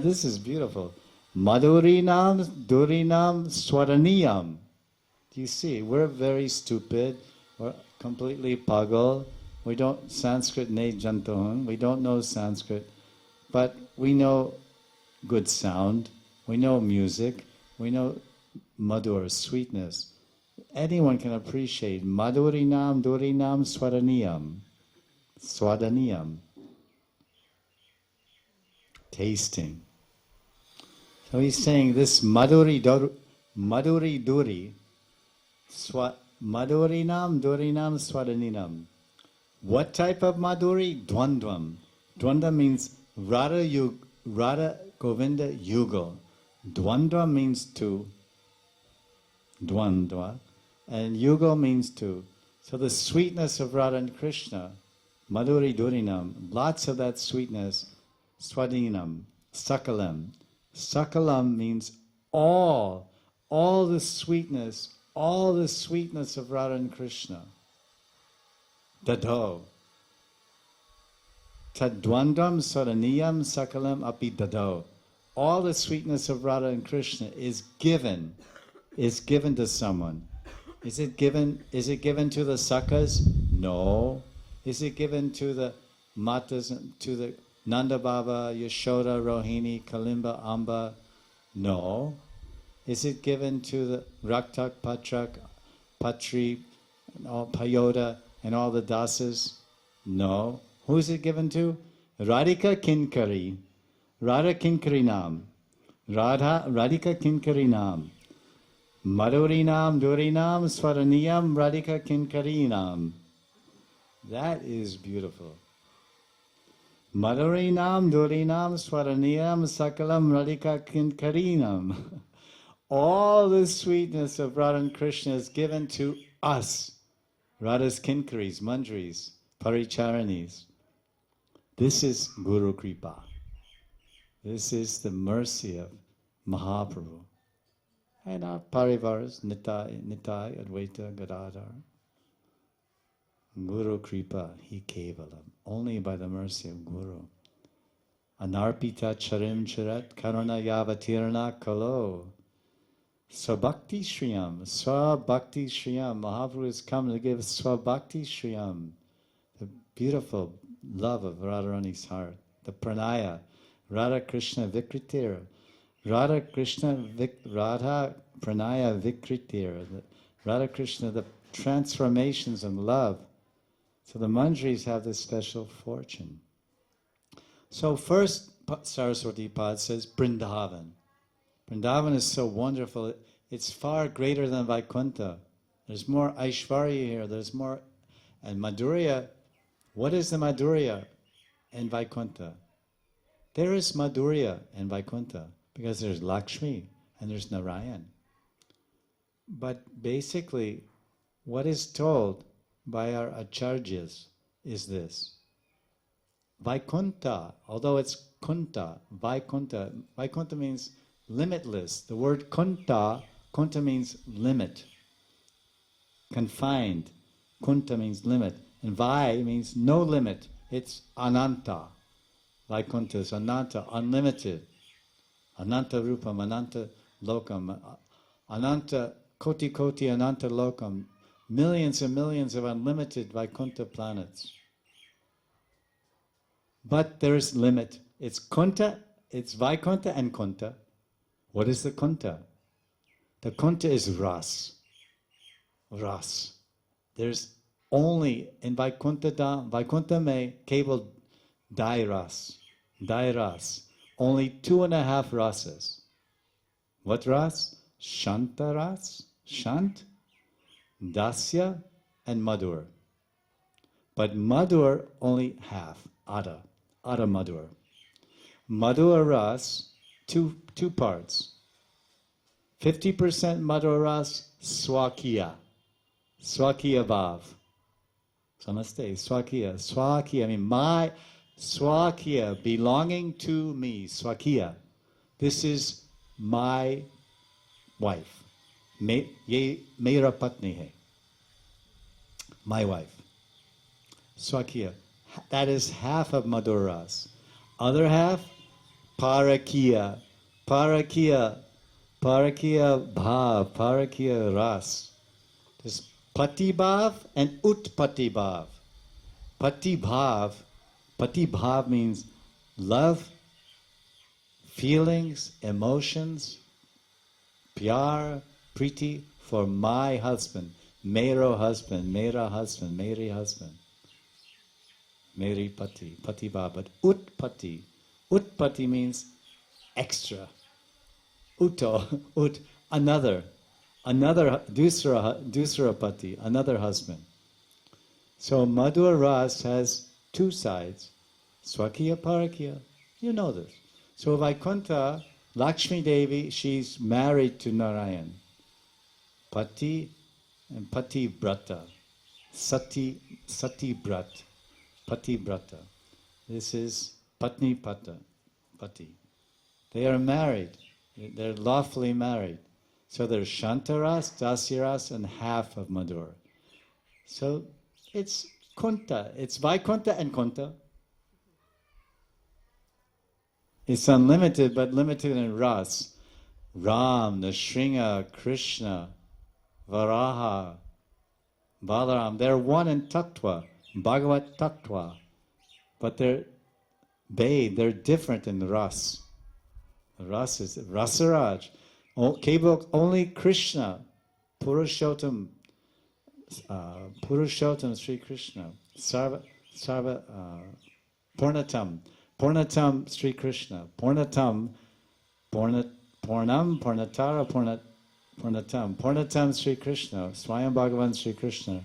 [SPEAKER 1] this is beautiful. Madhurinam Durinam Swadaniyam. Do you see? We're very stupid. We're completely pagal. We don't Sanskrit ne jantohun. We don't know Sanskrit. But we know good sound. We know music. We know madhur, sweetness. Anyone can appreciate Madhurinam Durinam Swadaniyam. Swadaniyam. Tasting. So he's saying this Madhuri Duri, Madhurinam Durinam Swadaninam. What type of Madhuri? Dwandvam. Dwandva means Radha Govinda Yugal. Dwandva means two. Dwandva. And Yugal means two. So the sweetness of Radha and Krishna, Madhuri Durinam, lots of that sweetness. Swadinam, Sakalam. Sakalam means all the sweetness of Radha and Krishna. Dado. Tadwandam Saraniyam Sakalam Api Dado. all the sweetness of Radha and Krishna is given to someone. Is it given to the Sakas? No. Is it given to the Matas, to the Nanda Baba, Yashoda, Rohini, Kalimba, Amba? No. Is it given to the Raktak, Patrak, Patri, and all Payoda, and all the dasas? No. Who is it given to? Radhika Kinkari. Radha Kinkari Nam. Radhika Kinkari Nam. Madhurinam, Durinam, Swaraniyam, Radhika Kinkarinam. That is beautiful. Madhurinam, Durinam, Swaraniyam, Sakalam, Radhika Kinkarinam. All the sweetness of Radha and Krishna is given to us. Radha's Kinkaris, Manjaris, Paricharanis. This is Guru Kripa. This is the mercy of Mahaprabhu. And our Parivars, Nitai, Advaita, Gadadhar. Guru Kripa, He Kevalam. Only by the mercy of Guru. Anarpita Charim Charat Karuna Yavatirna Kalo. Swabhakti Shriyam. Swabhakti Shriyam. Mahaprabhu has come to give Swabhakti Shriyam. The beautiful love of Radharani's heart. The pranaya. Radha Krishna Vikritira. Radha Pranaya Vikritira. Radha Krishna, the transformations in love. So the Manjaris have this special fortune. So first, Saraswati Pad says Vrindavan. Vrindavan is so wonderful. It's far greater than Vaikuntha. There's more Aishwarya here. There's more. And Madhurya, what is the Madhurya in Vaikuntha? There is Madhurya in Vaikuntha because there's Lakshmi and there's Narayan. But basically, what is told by our acharyas is this. Vaikuntha, although it's Kunta, Vaikuntha means limitless. The word Kunta means limit, confined. Kunta means limit. And Vai means no limit. It's Ananta. Vaikuntha is Ananta, unlimited. Ananta Rupam, Ananta Lokam, Ananta Koti Ananta Lokam. Millions and millions of unlimited Vaikuntha planets. But there is limit. It's Kunta, it's Vaikuntha and Kunta. What is the Kunta? The Kunta is Ras. Ras. There's only in Vaikuntha mein keval Dai Ras. Only 2.5 rasas. What ras? Shanta ras, Shant, Dasya, and Madhur. But Madhur only half, Ada Madhur. Madhur ras, two parts. 50% Madhur ras, Swakiya Bhav. Namaste, Swakiya, I mean my Swakiya, belonging to me, Swakiya. This is my wife. Ye mera patni hai. My wife. Swakiya. That is half of Madhur ras. Other half, Parakiya. Parakiya Bhav, Parakiya ras. There's Pati Bhav and Utpati Bhav. Pati Bhav means love, feelings, emotions, pyar, priti for my husband, mera husband, meri husband, meri pati, pati bhav. But utpati means extra. Another, dusra pati, another husband. So Madhur Ras has two sides, Swakiya, Parakiya. You know this. So Vaikuntha, Lakshmi Devi, she's married to Narayan. Pati and Pati Brata. Sati Brat. Pati Brata. This is Patni Pati. They are married. They're lawfully married. So there's Shantaras, Dasyaras, and half of Madhur. So it's Kunta. It's Vaikuntha and Kunta. It's unlimited, but limited in ras. Ram, Nrsimha, Krishna, Varaha, Balaram, they're one in tattva, Bhagavat tattva, but they're different in the ras. The ras is Rasaraj. Only Krishna, Purushottam, Sri Krishna, Purnatam Sri Krishna, Purnatara, Purnatam Sri Krishna, Swayam Bhagavan Sri Krishna.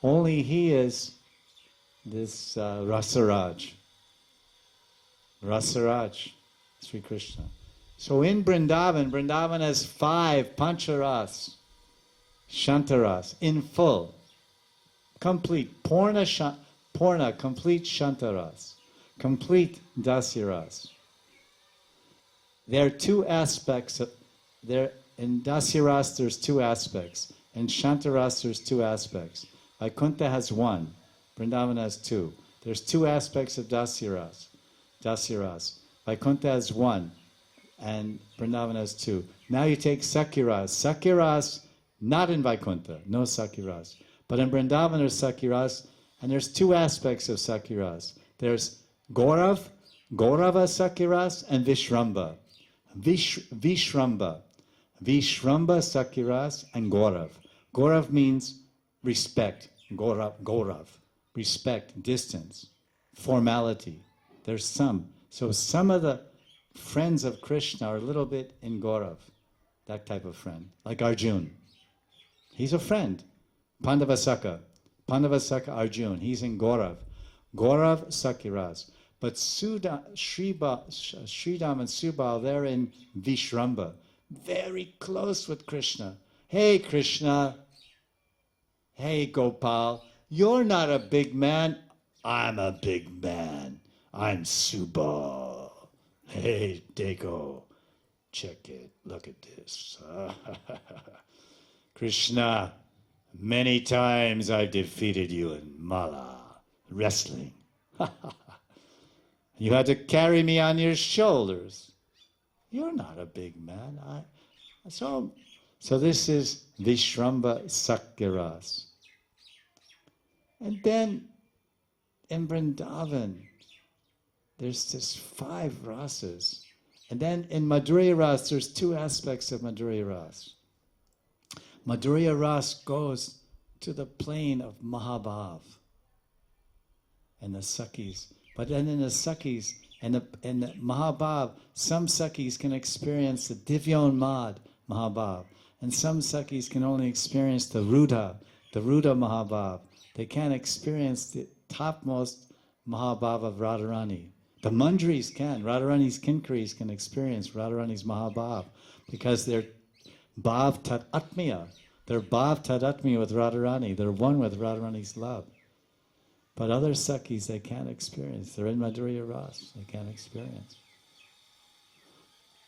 [SPEAKER 1] Only he is this Rasaraj. Rasaraj Sri Krishna. So in Vrindavan has 5 Pancharas, Shantaras, in full, complete, Purna, complete Shantaras, complete Dasyaras. There are 2 aspects in Dasyaras there's 2 aspects. In Shantaras there's 2 aspects. Vaikuntha has 1. Vrindavan has 2. There's 2 aspects of Dasyaras. Vaikuntha has 1. And Vrindavan has 2. Now you take Sakyaras. Sakyaras, not in Vaikuntha, no Sakyaras. But in Vrindavan there's Sakyaras, and there's 2 aspects of Sakyaras. There's Gaurava Sakyaras, and Vishramba. Vishramba Sakyaras, and Gaurav. Gaurav means respect. Gaurav. Respect, distance, formality. There's some. So some of the friends of Krishna are a little bit in Gaurav, that type of friend, like Arjun. He's a friend. Pandavasaka Arjun, he's in Gaurav. Gaurav Sakyaras. But Sridham and Subal, they're in Vishramba, very close with Krishna. Hey Krishna, hey Gopal, you're not a big man, I'm a big man. I'm Subal. Hey Deko, check it, look at this. Krishna, many times I've defeated you in Mala, wrestling. You had to carry me on your shoulders. You're not a big man. So this is Vishramba Sakyaras. And then in Vrindavan, there's this 5 rasas. And then in Madhurya Ras, there's 2 aspects of Madhurya Ras. Madhurya Ras goes to the plane of Mahabhav and the Sakhis. But then in the Sakhis and the Mahabhav, some Sakhis can experience the Divyonmad Mahabhav, and some Sakhis can only experience the Rudha Mahabhav. They can't experience the topmost Mahabhav of Radharani. The Manjaris can. Radharani's Kinkaris can experience Radharani's Mahabhav because they're Bhav Tat Atmiya. They're Bhav Tat Atmiya with Radharani. They're one with Radharani's love. But other Sakhis, they can't experience. They're in Madhurya Ras. They can't experience.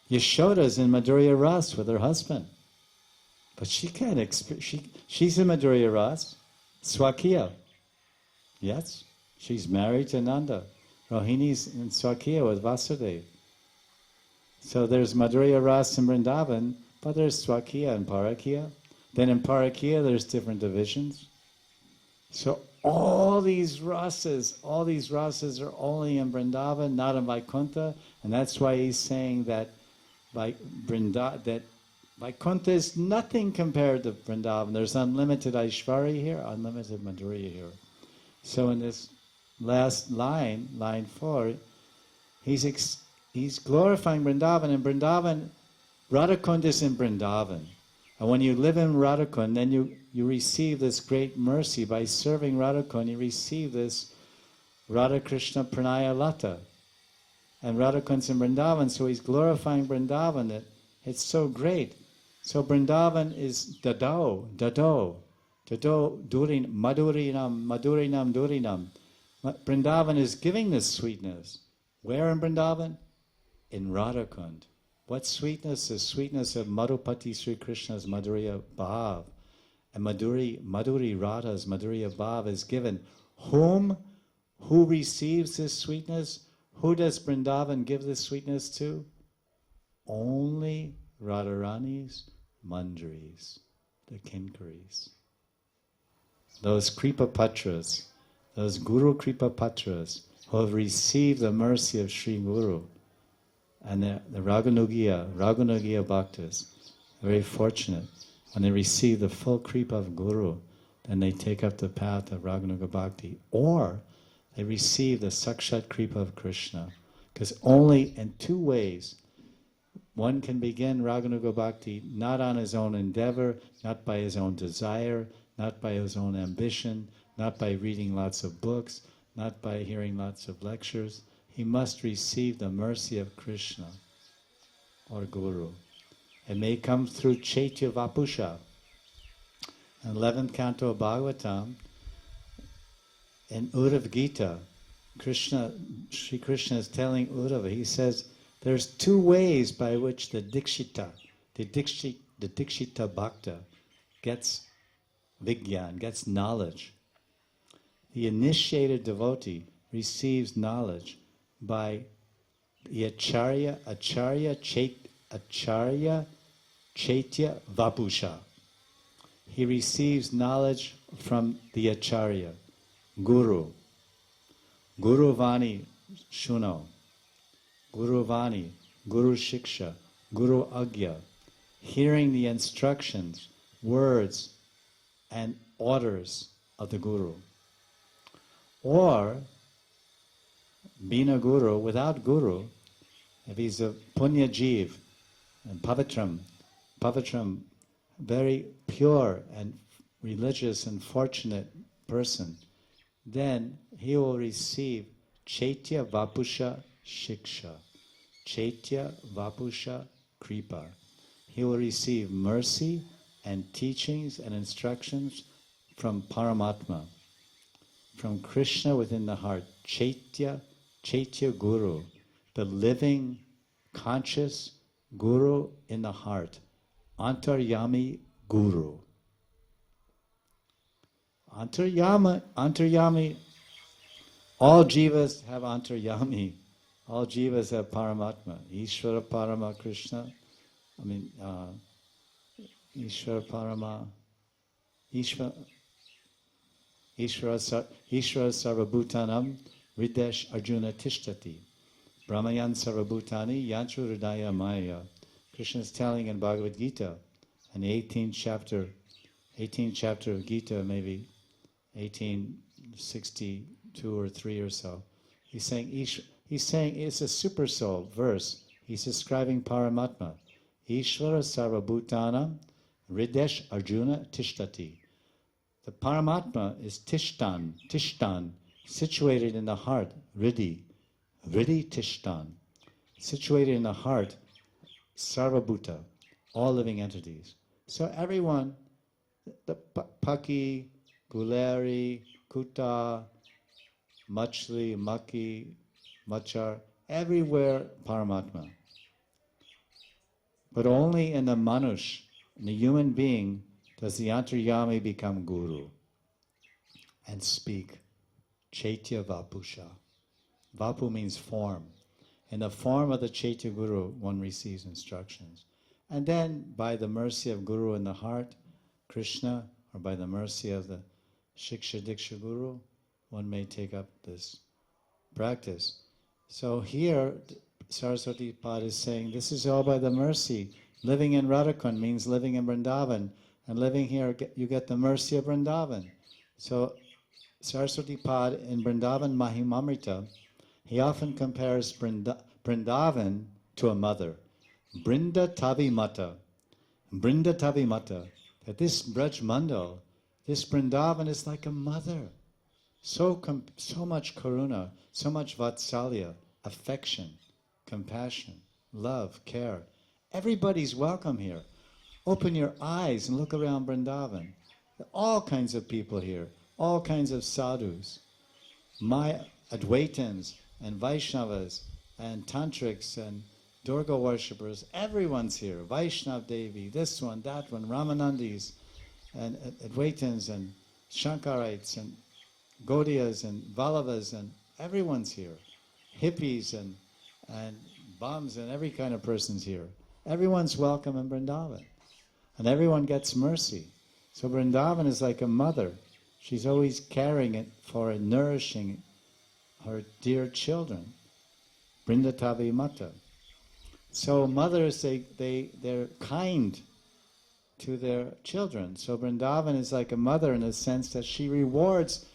[SPEAKER 1] Yashoda's in Madhurya Ras with her husband. But she can't experience. She's in Madhurya Ras. Swakiya. Yes, she's married to Nanda. Rohini's in Swakiya with Vasudeva. So there's Madhurya Ras in Vrindavan, but there's Swakiya and Parakiya. Then in Parakiya there's different divisions. So all these rasas are only in Vrindavan, not in Vaikuntha, and that's why he's saying that Vaikuntha is nothing compared to Vrindavan. There's unlimited Aishwarya here, unlimited Madhurya here. So in this last line, line 4, he's glorifying Vrindavan, and Vrindavan, Radhakund is in Vrindavan. And when you live in Radhakund, then you receive this great mercy. By serving Radhakund, you receive this Radha Krishna Pranaya Lata. And Radhakund's in Vrindavan, so he's glorifying Vrindavan, that it's so great. So Vrindavan is Dado, Durinam, Madurinam, Durinam. Vrindavan is giving this sweetness. Where in Vrindavan? In Radhakund. What sweetness? The sweetness of Madhupati Sri Krishna's Madhurya Bhav. And Madhuri Radha's Madhurya Bhav is given. Who receives this sweetness? Who does Vrindavan give this sweetness to? Only Radharani's Manjaris, the Kinkaris. Those Kripa Patras, those Guru Kripa Patras, who have received the mercy of Sri Guru, and the Raghunagiya Bhaktas, very fortunate. When they receive the full Kripa of Guru, then they take up the path of Raghunaga Bhakti. Or they receive the Sakshat Kripa of Krishna. Because only in two ways one can begin Raghunaga Bhakti, not on his own endeavor, not by his own desire, not by his own ambition, not by reading lots of books, not by hearing lots of lectures. He must receive the mercy of Krishna or Guru. It may come through Chaitya Vapusha. In 11th canto of Bhagavatam, in Uddhava Gita, Sri Krishna is telling Uddhava, he says, there's two ways by which the Dikshita Bhakta gets Vigyan, gets knowledge. The initiated devotee receives knowledge by the Acharya Chaitya Vapusha. He receives knowledge from the Acharya, Guru. Guru Vani Shuno. Guru Vani, Guru Shiksha, Guru Agya. Hearing the instructions, words, and orders of the Guru. Or, being a Guru, without Guru, if he's a Punya Jeev, and Pavitram, very pure and religious and fortunate person, then he will receive Chaitya Vapusha Shiksha, Chaitya Vapusha Kripa. He will receive mercy and teachings and instructions from Paramatma, from Krishna within the heart, Chaitya Guru, the living, conscious Guru in the heart, Antaryami Guru. Antaryami, all jivas have Antaryami, all jivas have Paramatma, Ishvara Parama Krishna, Ishvara Parama, Ishvara Sarvabhutanam, Ridesh Arjuna Tishtati, Brahmayan Sarvabhutani, Yantru Hridaya Maya. Krishna is telling in Bhagavad Gita, in the 18th chapter of Gita, maybe 1862 or 3 or so. He's saying it's a super soul verse. He's describing Paramatma. Ishvara Sarvabhutana Ridesh Arjuna Tishtati. The Paramatma is Tishtan, situated in the heart, Riddhi Tishtan, situated in the heart, Sarvabhuta, all living entities. So everyone, the Paki, Guleri, Kuta, Machli, Maki, Machar, everywhere Paramatma. But only in the Manush, in the human being, does the Antaryami become Guru and speak Chaitya Vapusha. Vapu means form. In the form of the Chaitya Guru, one receives instructions. And then, by the mercy of Guru in the heart, Krishna, or by the mercy of the Shiksha Diksha Guru, one may take up this practice. So here, Saraswati Pad is saying, this is all by the mercy. Living in Radhakund means living in Vrindavan. And living here, you get the mercy of Vrindavan. So Saraswati Pad in Vrindavan Mahimamrita, he often compares Vrindavan to a mother. Brinda Tavi Mata, that this Braj Mandal, this Vrindavan is like a mother. So much karuna, so much vatsalya, affection, compassion, love, care. Everybody's welcome here. Open your eyes and look around Vrindavan. All kinds of people here, all kinds of sadhus, Advaitins and Vaishnavas and Tantrics and Durga worshippers. Everyone's here. Vaishnav Devi, this one, that one, Ramanandis and Advaitins and Shankarites and Gaudiyas and Vallavas, and everyone's here. hippies and bums and every kind of person's here. Everyone's welcome in Vrindavan. And everyone gets mercy. So Vrindavan is like a mother. She's always caring it for and nourishing her dear children. Vrindatavi Mata. So mothers, they're kind to their children. So Vrindavan is like a mother in the sense that she rewards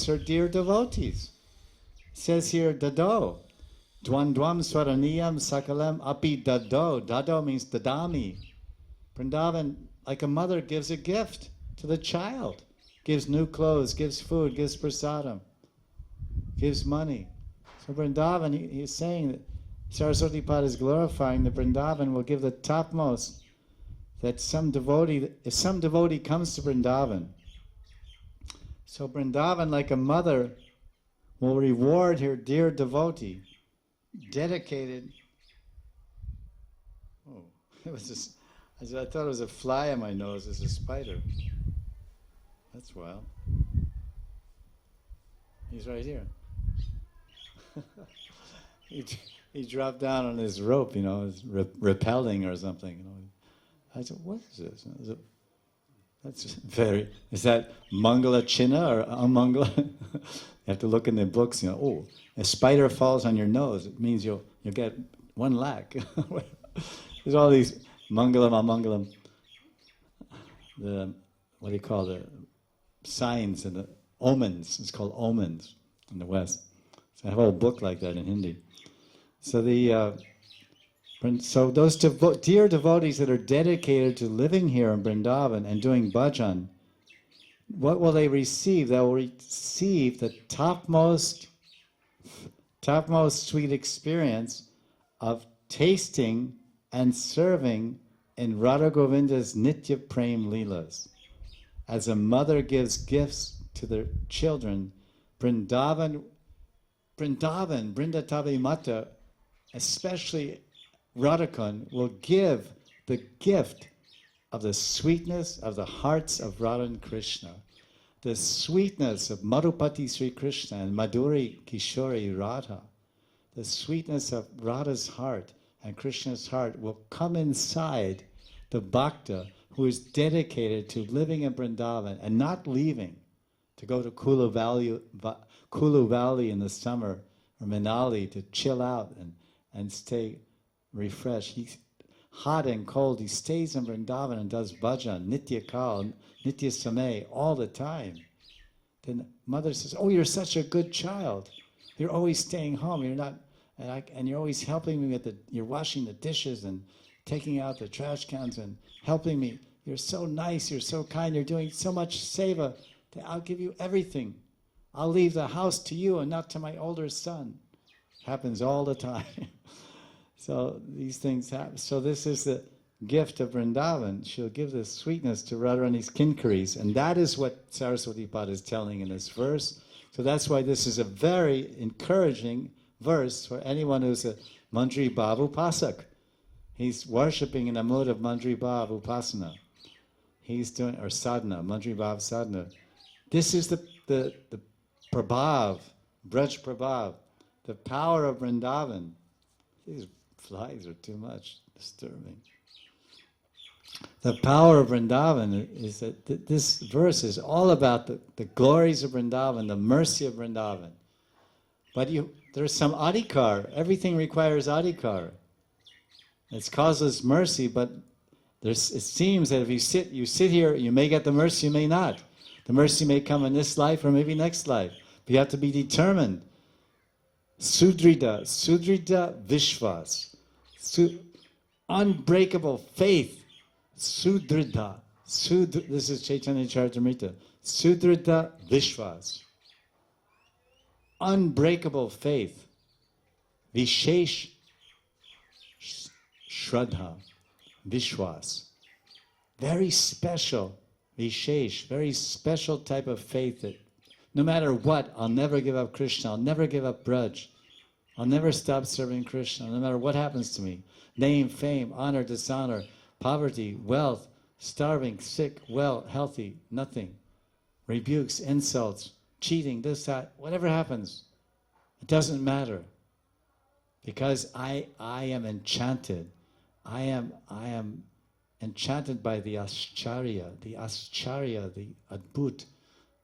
[SPEAKER 1] her dear devotees. It says here, Dado. Dwandwam swaraniyam sakalam api dado. Dado means dadami. Vrindavan, like a mother, gives a gift to the child. Gives new clothes, gives food, gives prasadam, gives money. So Vrindavan, he's saying that Saraswati Pada is glorifying that Vrindavan will give the topmost, that if some devotee comes to Vrindavan, so Vrindavan, like a mother, will reward her dear devotee, dedicated. Oh, it was just, I thought it was a fly on my nose. It's a spider. That's wild. He's right here. He dropped down on his rope, he's repelling or something. I said, what is this? That's very, is that Mangala Chinna or Amangala? You have to look in the books, oh, a spider falls on your nose, it means you'll get 1 lakh. There's all these Mangalam, Amangalam, what do you call the signs and the omens, it's called omens in the West. So I have a whole book like that in Hindi. So so those dear devotees that are dedicated to living here in Vrindavan and doing bhajan, what will they receive? They will receive the topmost sweet experience of tasting and serving in Radha Govinda's Nitya Prem Leelas. As a mother gives gifts to their children, Vrindavan, Vrindatavi Mata, especially Radhakund, will give the gift of the sweetness of the hearts of Radha and Krishna, the sweetness of Madhupati Sri Krishna and Madhuri Kishori Radha, the sweetness of Radha's heart and Krishna's heart will come inside the bhakta who is dedicated to living in Vrindavan and not leaving to go to Kulu Valley in the summer or Manali to chill out and stay refreshed. He's hot and cold. He stays in Vrindavan and does bhajan, nitya kal, nitya samay, all the time. Then mother says, oh, you're such a good child. You're always staying home. You're not, and you're always helping me with you're washing the dishes and taking out the trash cans and helping me. You're so nice. You're so kind. You're doing so much seva that I'll give you everything. I'll leave the house to you and not to my older son. Happens all the time. So these things happen. So this is the gift of Vrindavan. She'll give this sweetness to Radharani's kinkaris. And that is what Saraswati Pada is telling in this verse. So that's why this is a very encouraging verse for anyone who's a Manjari Bhav Upasak. He's worshipping in a mode of Manjari Bhav Upasana. He's doing, or sadhana, Manjari Bhav sadhana. This is the prabhav, Braj prabhav, the power of Vrindavan. These flies are too much, disturbing. The power of Vrindavan is that this verse is all about the glories of Vrindavan, the mercy of Vrindavan. But there's some adhikar. Everything requires adhikar. It's causeless mercy, but it seems that if you sit here, you may get the mercy, you may not. The mercy may come in this life or maybe next life. But you have to be determined. Sudrida Vishwas. Unbreakable faith. Sudrida. This is Chaitanya Charitamrita. Sudrida Vishwas. Unbreakable faith. Vishesh Shraddha. Vishwas. Very special. Vishesh. Very special type of faith that no matter what, I'll never give up Krishna. I'll never give up Braj. I'll never stop serving Krishna, no matter what happens to me. Name, fame, honor, dishonor, poverty, wealth, starving, sick, well, healthy, nothing. Rebukes, insults, cheating, this, that, whatever happens. It doesn't matter. Because I am enchanted. I am enchanted by the Ascharya, the Adbhut,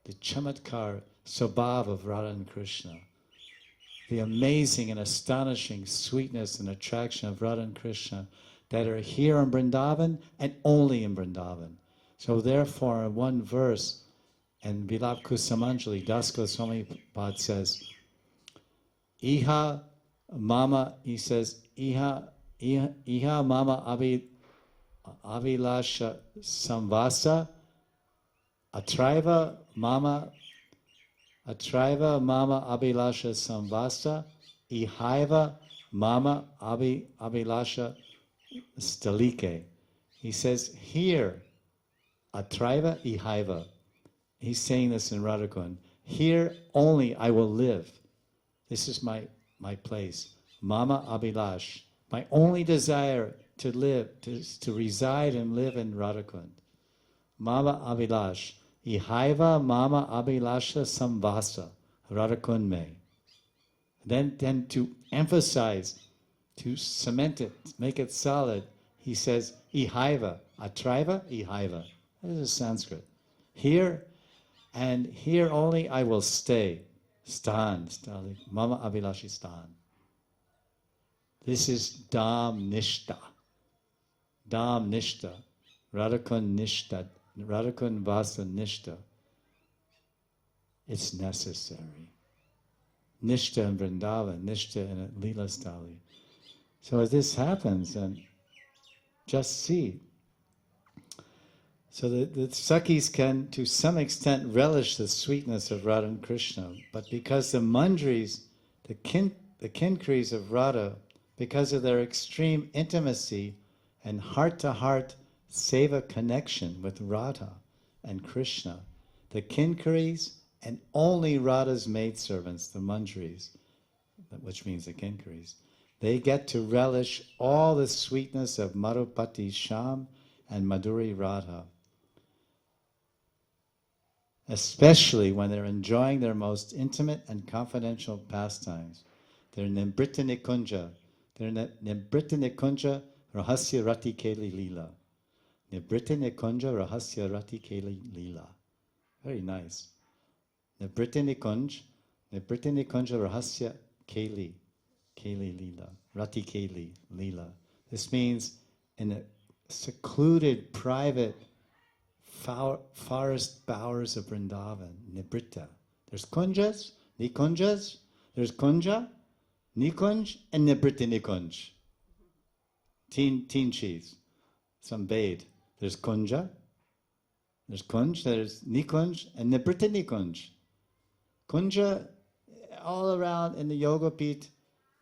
[SPEAKER 1] the Chamatkar Swabhav of Radha and Krishna. The amazing and astonishing sweetness and attraction of Radha and Krishna that are here in Vrindavan and only in Vrindavan. So therefore, in one verse, and Vilap Kusamanjali, Das Goswami Pad says, Iha Mama, he says, Iha Mama Avilasha Samvasa, Atraiva Mama Abhilasha Samvasa, Ihaiva Mama Abhilasha Stalike. He says, here, Atraiva Ihaiva. He's saying this in Radhakund. Here only I will live. This is my place. Mama Abhilash. My only desire to live, to reside and live in Radhakund. Mama Abhilash. Ihaiva Mama Abhilasha Samvasa. Radhakund me. Then to emphasize, to cement it, make it solid, he says, Ihaiva. Atraiva, Ihaiva. That is Sanskrit. Here, and here only I will stay. Stan, Mama Abhilashi Stan. This is Dham Nishta. Dham Nishta. Radhakund Nishta. Radhakund Vasa Nishta. It's necessary. Nishta in Vrindavan, Nishta in Leela Stali. So as this happens, and just see. So the Sakhis can, to some extent, relish the sweetness of Radha and Krishna, but because the Manjaris, the Kinkaris of Radha, because of their extreme intimacy and heart-to-heart seva connection with Radha and Krishna, the Kinkaris and only Radha's maidservants, the Manjaris, which means the Kinkaris, they get to relish all the sweetness of Madhupati Sham and Madhuri Radha, especially when they're enjoying their most intimate and confidential pastimes. They're Nimbrita Nikunja. They're Nimbrita Nikunja Rahasya Rati Keli Leela. Nimbrita Nikunja Rahasya Rati Keli Leela. Very nice. Nimbrita Nikunja Rahasya Keli Leela. Rati Keli Leela. This means in a secluded, private forest bowers of Vrindavan, Nibrita. There's kunjas, nikunjas, there's kunja, nikunj, and Nibrita Nikunj. Teen cheese. Some bade. There's kunja, there's kunj, there's nikunj, and Nibrita Nikunj. Kunja, all around in the Yoga Pit,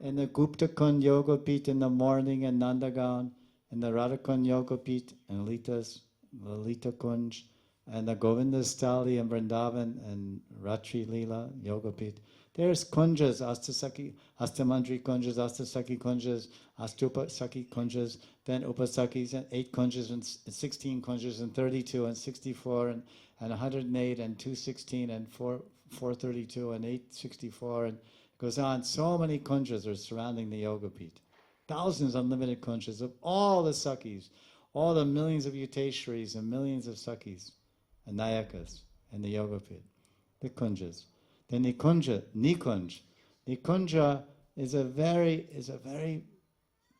[SPEAKER 1] in the Gupta Kund Yoga Pit in the morning, and Nandagan, in the Radhakund Yoga Pit, and Lalita Kunj, and the Govinda Stali in Vrindavan, and Ratri Leela Yoga Pit. There's kunjas, Astasaki, Astamandri kunjas, Astasaki kunjas, Astupasaki kunjas, then Upasakis, and 8 kunjas, and 16 kunjas, and 32, and 64, and 108, and 216, and 432, and 864, and it goes on. So many kunjas are surrounding the Yoga Pit. Thousands, unlimited kunjas of all the Sakis, all the millions of Yuteshwaris and millions of Sakis and Nayakas in the Yoga Pit. The kunjas. The Nikunja, Nikunja is a very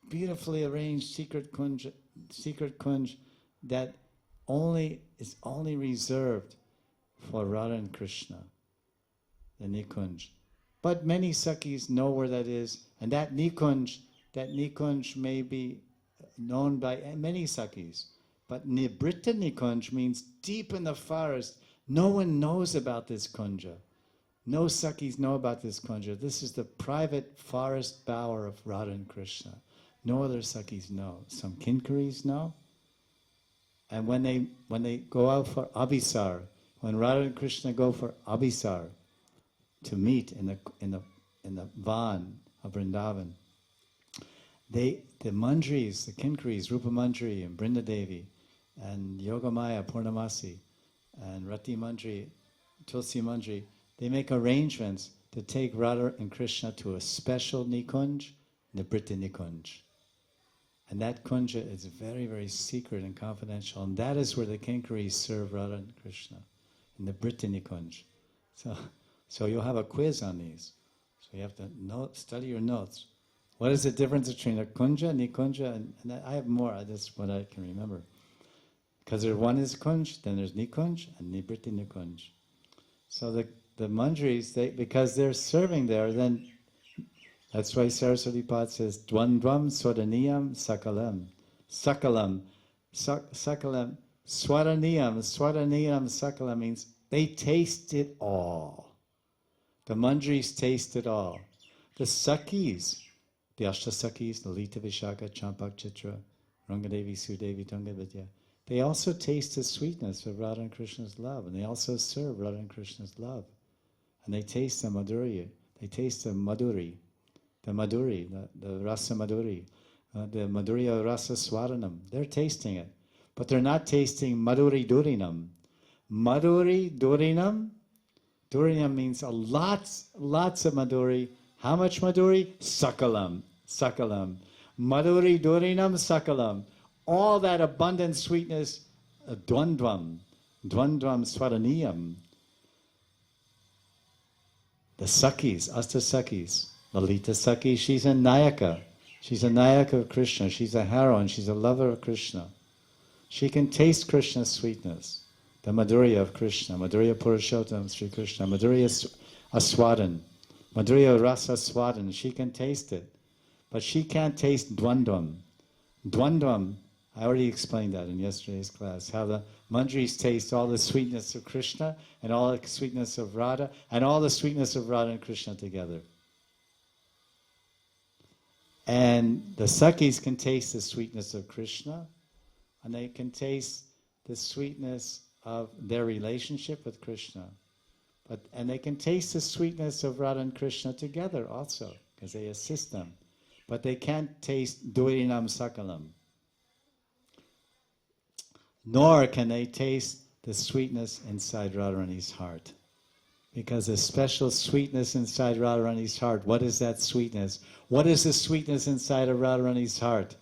[SPEAKER 1] beautifully arranged secret kunj that is only reserved for Radha and Krishna. The Nikunj. But many Sakis know where that is, and that Nikunj may be known by many Sakis. But Nibrita Nikunj means deep in the forest. No one knows about this kunja. No Sakis know about this kunja. This is the private forest bower of Radha and Krishna. No other Sakis know. Some Kinkaris know. And when they go out for Abhisar, when Radha and Krishna go for Abhisar, to meet in the van of Vrindavan, the Manjaris, the Kinkaris, Rupa Manjari and Brinda Devi, and Yogamaya Purnamasi, and Rati Manjari, Tulsi Manjari, they make arrangements to take Radha and Krishna to a special Nikunj, Nibriti Nikunj. And that kunja is very, very secret and confidential. And that is where the Kinkaris serve Radha and Krishna, in the Briti Nikunj. So you'll have a quiz on these. So you have to study your notes. What is the difference between a kunja, nikunja, and I have more, that's what I can remember. Because one is kunj, then there's nikunj, and nibriti nikunj. So the Manjaris, because they're serving there, then that's why Saraswati Pad says, Dvandvam swadaniyam sakalam. Sakalam. Sakalam. Swadaniyam. Swadaniyam sakalam means they taste it all. The Manjaris taste it all. The Sakis, the Ashtasakis, Lalita Vishaka, Champak Chitra, Rangadevi, Sudevi, Tungavidya, they also taste the sweetness of Radha and Krishna's love, and they also serve Radha and Krishna's love. And they taste the madhuri, the rasa madhuri, the madhurya rasa swaranam. They're tasting it, but they're not tasting madhuri durinam. Madhuri durinam, durinam means lots of madhuri. How much madhuri? Sakalam. Madhuri durinam sakalam. All that abundant sweetness, dvandvam swaraniyam. The Sakis, Asta Sakis, Lalita Saki, she's a Nayaka. She's a Nayaka of Krishna. She's a heroine. She's a lover of Krishna. She can taste Krishna's sweetness. The Madhurya of Krishna, Madhurya Purushottam, Sri Krishna, Madhurya Aswadan, Madhurya Rasa Swadan. She can taste it. But she can't taste Dvandvam. Dvandvam, I already explained that in yesterday's class, how the Manjaris taste all the sweetness of Krishna and all the sweetness of Radha and all the sweetness of Radha and Krishna together. And the Sakis can taste the sweetness of Krishna, and they can taste the sweetness of their relationship with Krishna. And they can taste the sweetness of Radha and Krishna together also, because they assist them. But they can't taste Durinam Sakalam. Nor can they taste the sweetness inside Radharani's heart. Because the special sweetness inside Radharani's heart, what is that sweetness? What is the sweetness inside of Radharani's heart?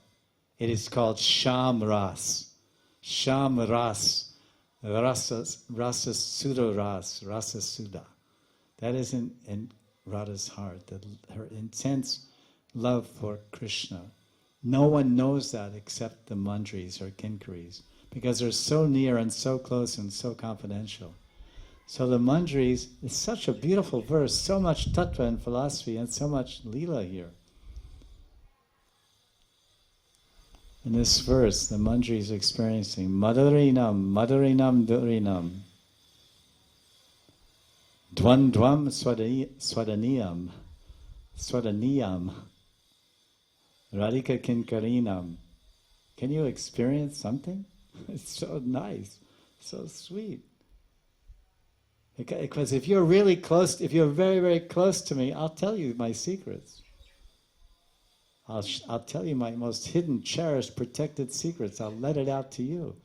[SPEAKER 1] It is called Sham Ras. Sham Ras. Rasa Sudha Ras. Rasa Sudha. That is in Radha's heart, her intense love for Krishna. No one knows that except the Manjaris or Kinkaris, because they're so near and so close and so confidential. So the Manjaris, it's such a beautiful verse, so much tattva and philosophy and so much lila here. In this verse, the Manjaris are experiencing Madhurinam, Madhurinam, Durinam, Dvandvam Swadaniyam, Swadaniyam, Radhika Kinkarinam. Can you experience something? It's so nice, so sweet. Because if you're really close, if you're very, very close to me, I'll tell you my secrets. I'll tell you my most hidden, cherished, protected secrets. I'll let it out to you.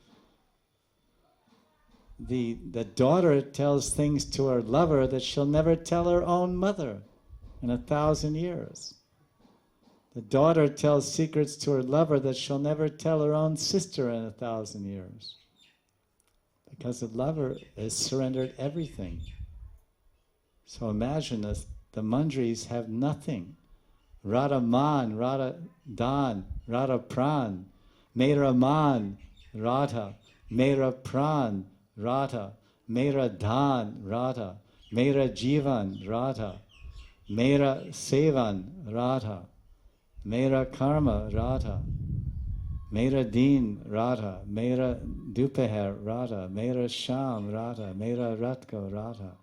[SPEAKER 1] The daughter tells things to her lover that she'll never tell her own mother in 1,000 years. The daughter tells secrets to her lover that she'll never tell her own sister in 1,000 years. Because the lover has surrendered everything. So imagine this, the Manjaris have nothing. Radha Man, Radha Dan, Radha Pran, Mera Man, Radha, Mera Pran, Radha, Mera Dan, Radha, Mera Jivan, Radha, Mera Sevan, Radha, Mera Karma, Radha, Mera Deen, Radha, Mera Dupeher, Radha, Mera Sham, Radha, Mera Ratko, Radha.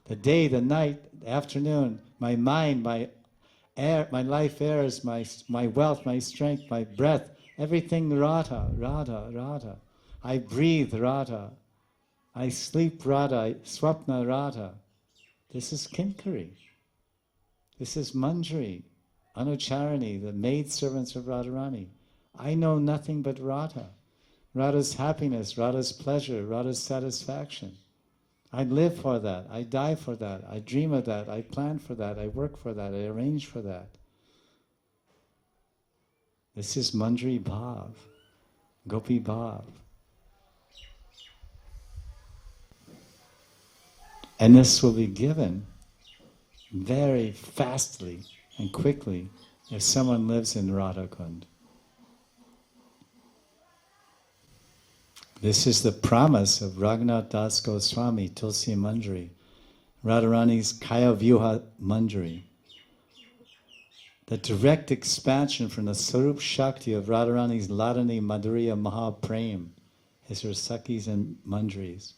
[SPEAKER 1] The day, the night, the afternoon, my mind, my air, my life airs, my wealth, my strength, my breath, everything Radha, Radha, Radha. I breathe Radha. I sleep Radha, I swapna Radha. This is Kinkari. This is Manjari, Anucharani, the maidservants of Radharani. I know nothing but Radha. Radha's happiness, Radha's pleasure, Radha's satisfaction. I live for that, I die for that, I dream of that, I plan for that, I work for that, I arrange for that. This is Manjari Bhav, Gopi Bhav. And this will be given very fastly and quickly if someone lives in Radha Kund. This is the promise of Raghunatha Das Goswami, Tulsi Manjari, Radharani's Kaya Vyuha Manjari. The direct expansion from the Sarup Shakti of Radharani's Ladani Madhurya Mahaprem is her Sakis and Manjaris.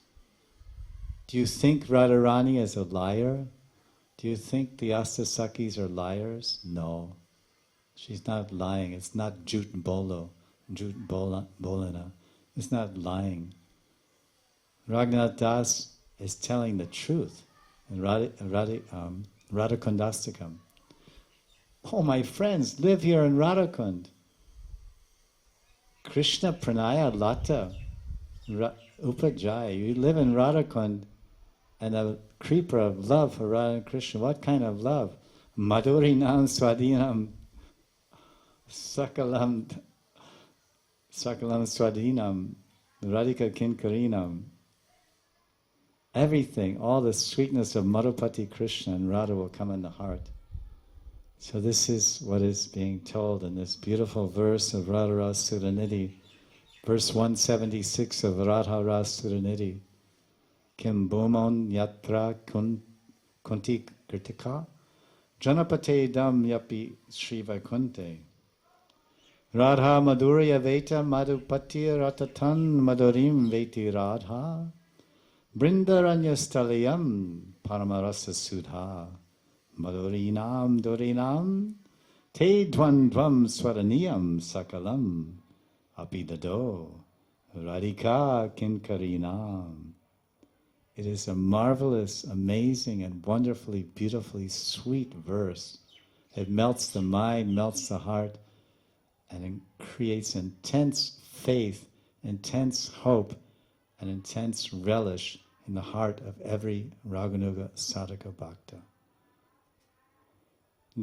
[SPEAKER 1] Do you think Radharani is a liar? Do you think the Astasakis are liars? No. She's not lying. It's not Jut Bolana. It's not lying. Raghunath Das is telling the truth in Radhakundastakam. Oh, my friends, live here in Radhakund. Krishna Pranaya Lata Upajaya. You live in Radhakund and a creeper of love for Radha and Krishna. What kind of love? Madhurinam Swadinam Sakalam Swadinam Radhika Kinkarinam. Everything, all the sweetness of Madhupati Krishna and Radha will come in the heart. So this is what is being told in this beautiful verse of Radha Ras Suranidhi, verse 176 of Radha Ras Suranidhi. Kim Bhumon Yatra Kunti Kritika Janapate Dam Yapi Sri Vaikunte Radha Madhurya Veta Madhupati Ratatan Madhurim Veti Radha Brindaranya Stalayam Paramarasa Sudha Madhurinam Durinam Te Dvandvam Swaraniyam Sakalam Apidado Radhika Kinkarinam. It is a marvelous, amazing, and wonderfully, beautifully sweet verse. It melts the mind, melts the heart, and it creates intense faith, intense hope, and intense relish in the heart of every Raghunuga Sadhaka Bhakta.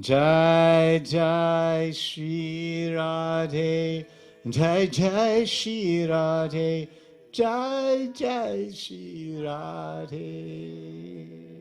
[SPEAKER 1] Jai Jai Shri Radhe, Jai Jai Shri Radhe, Jai Jai Shri Radhe.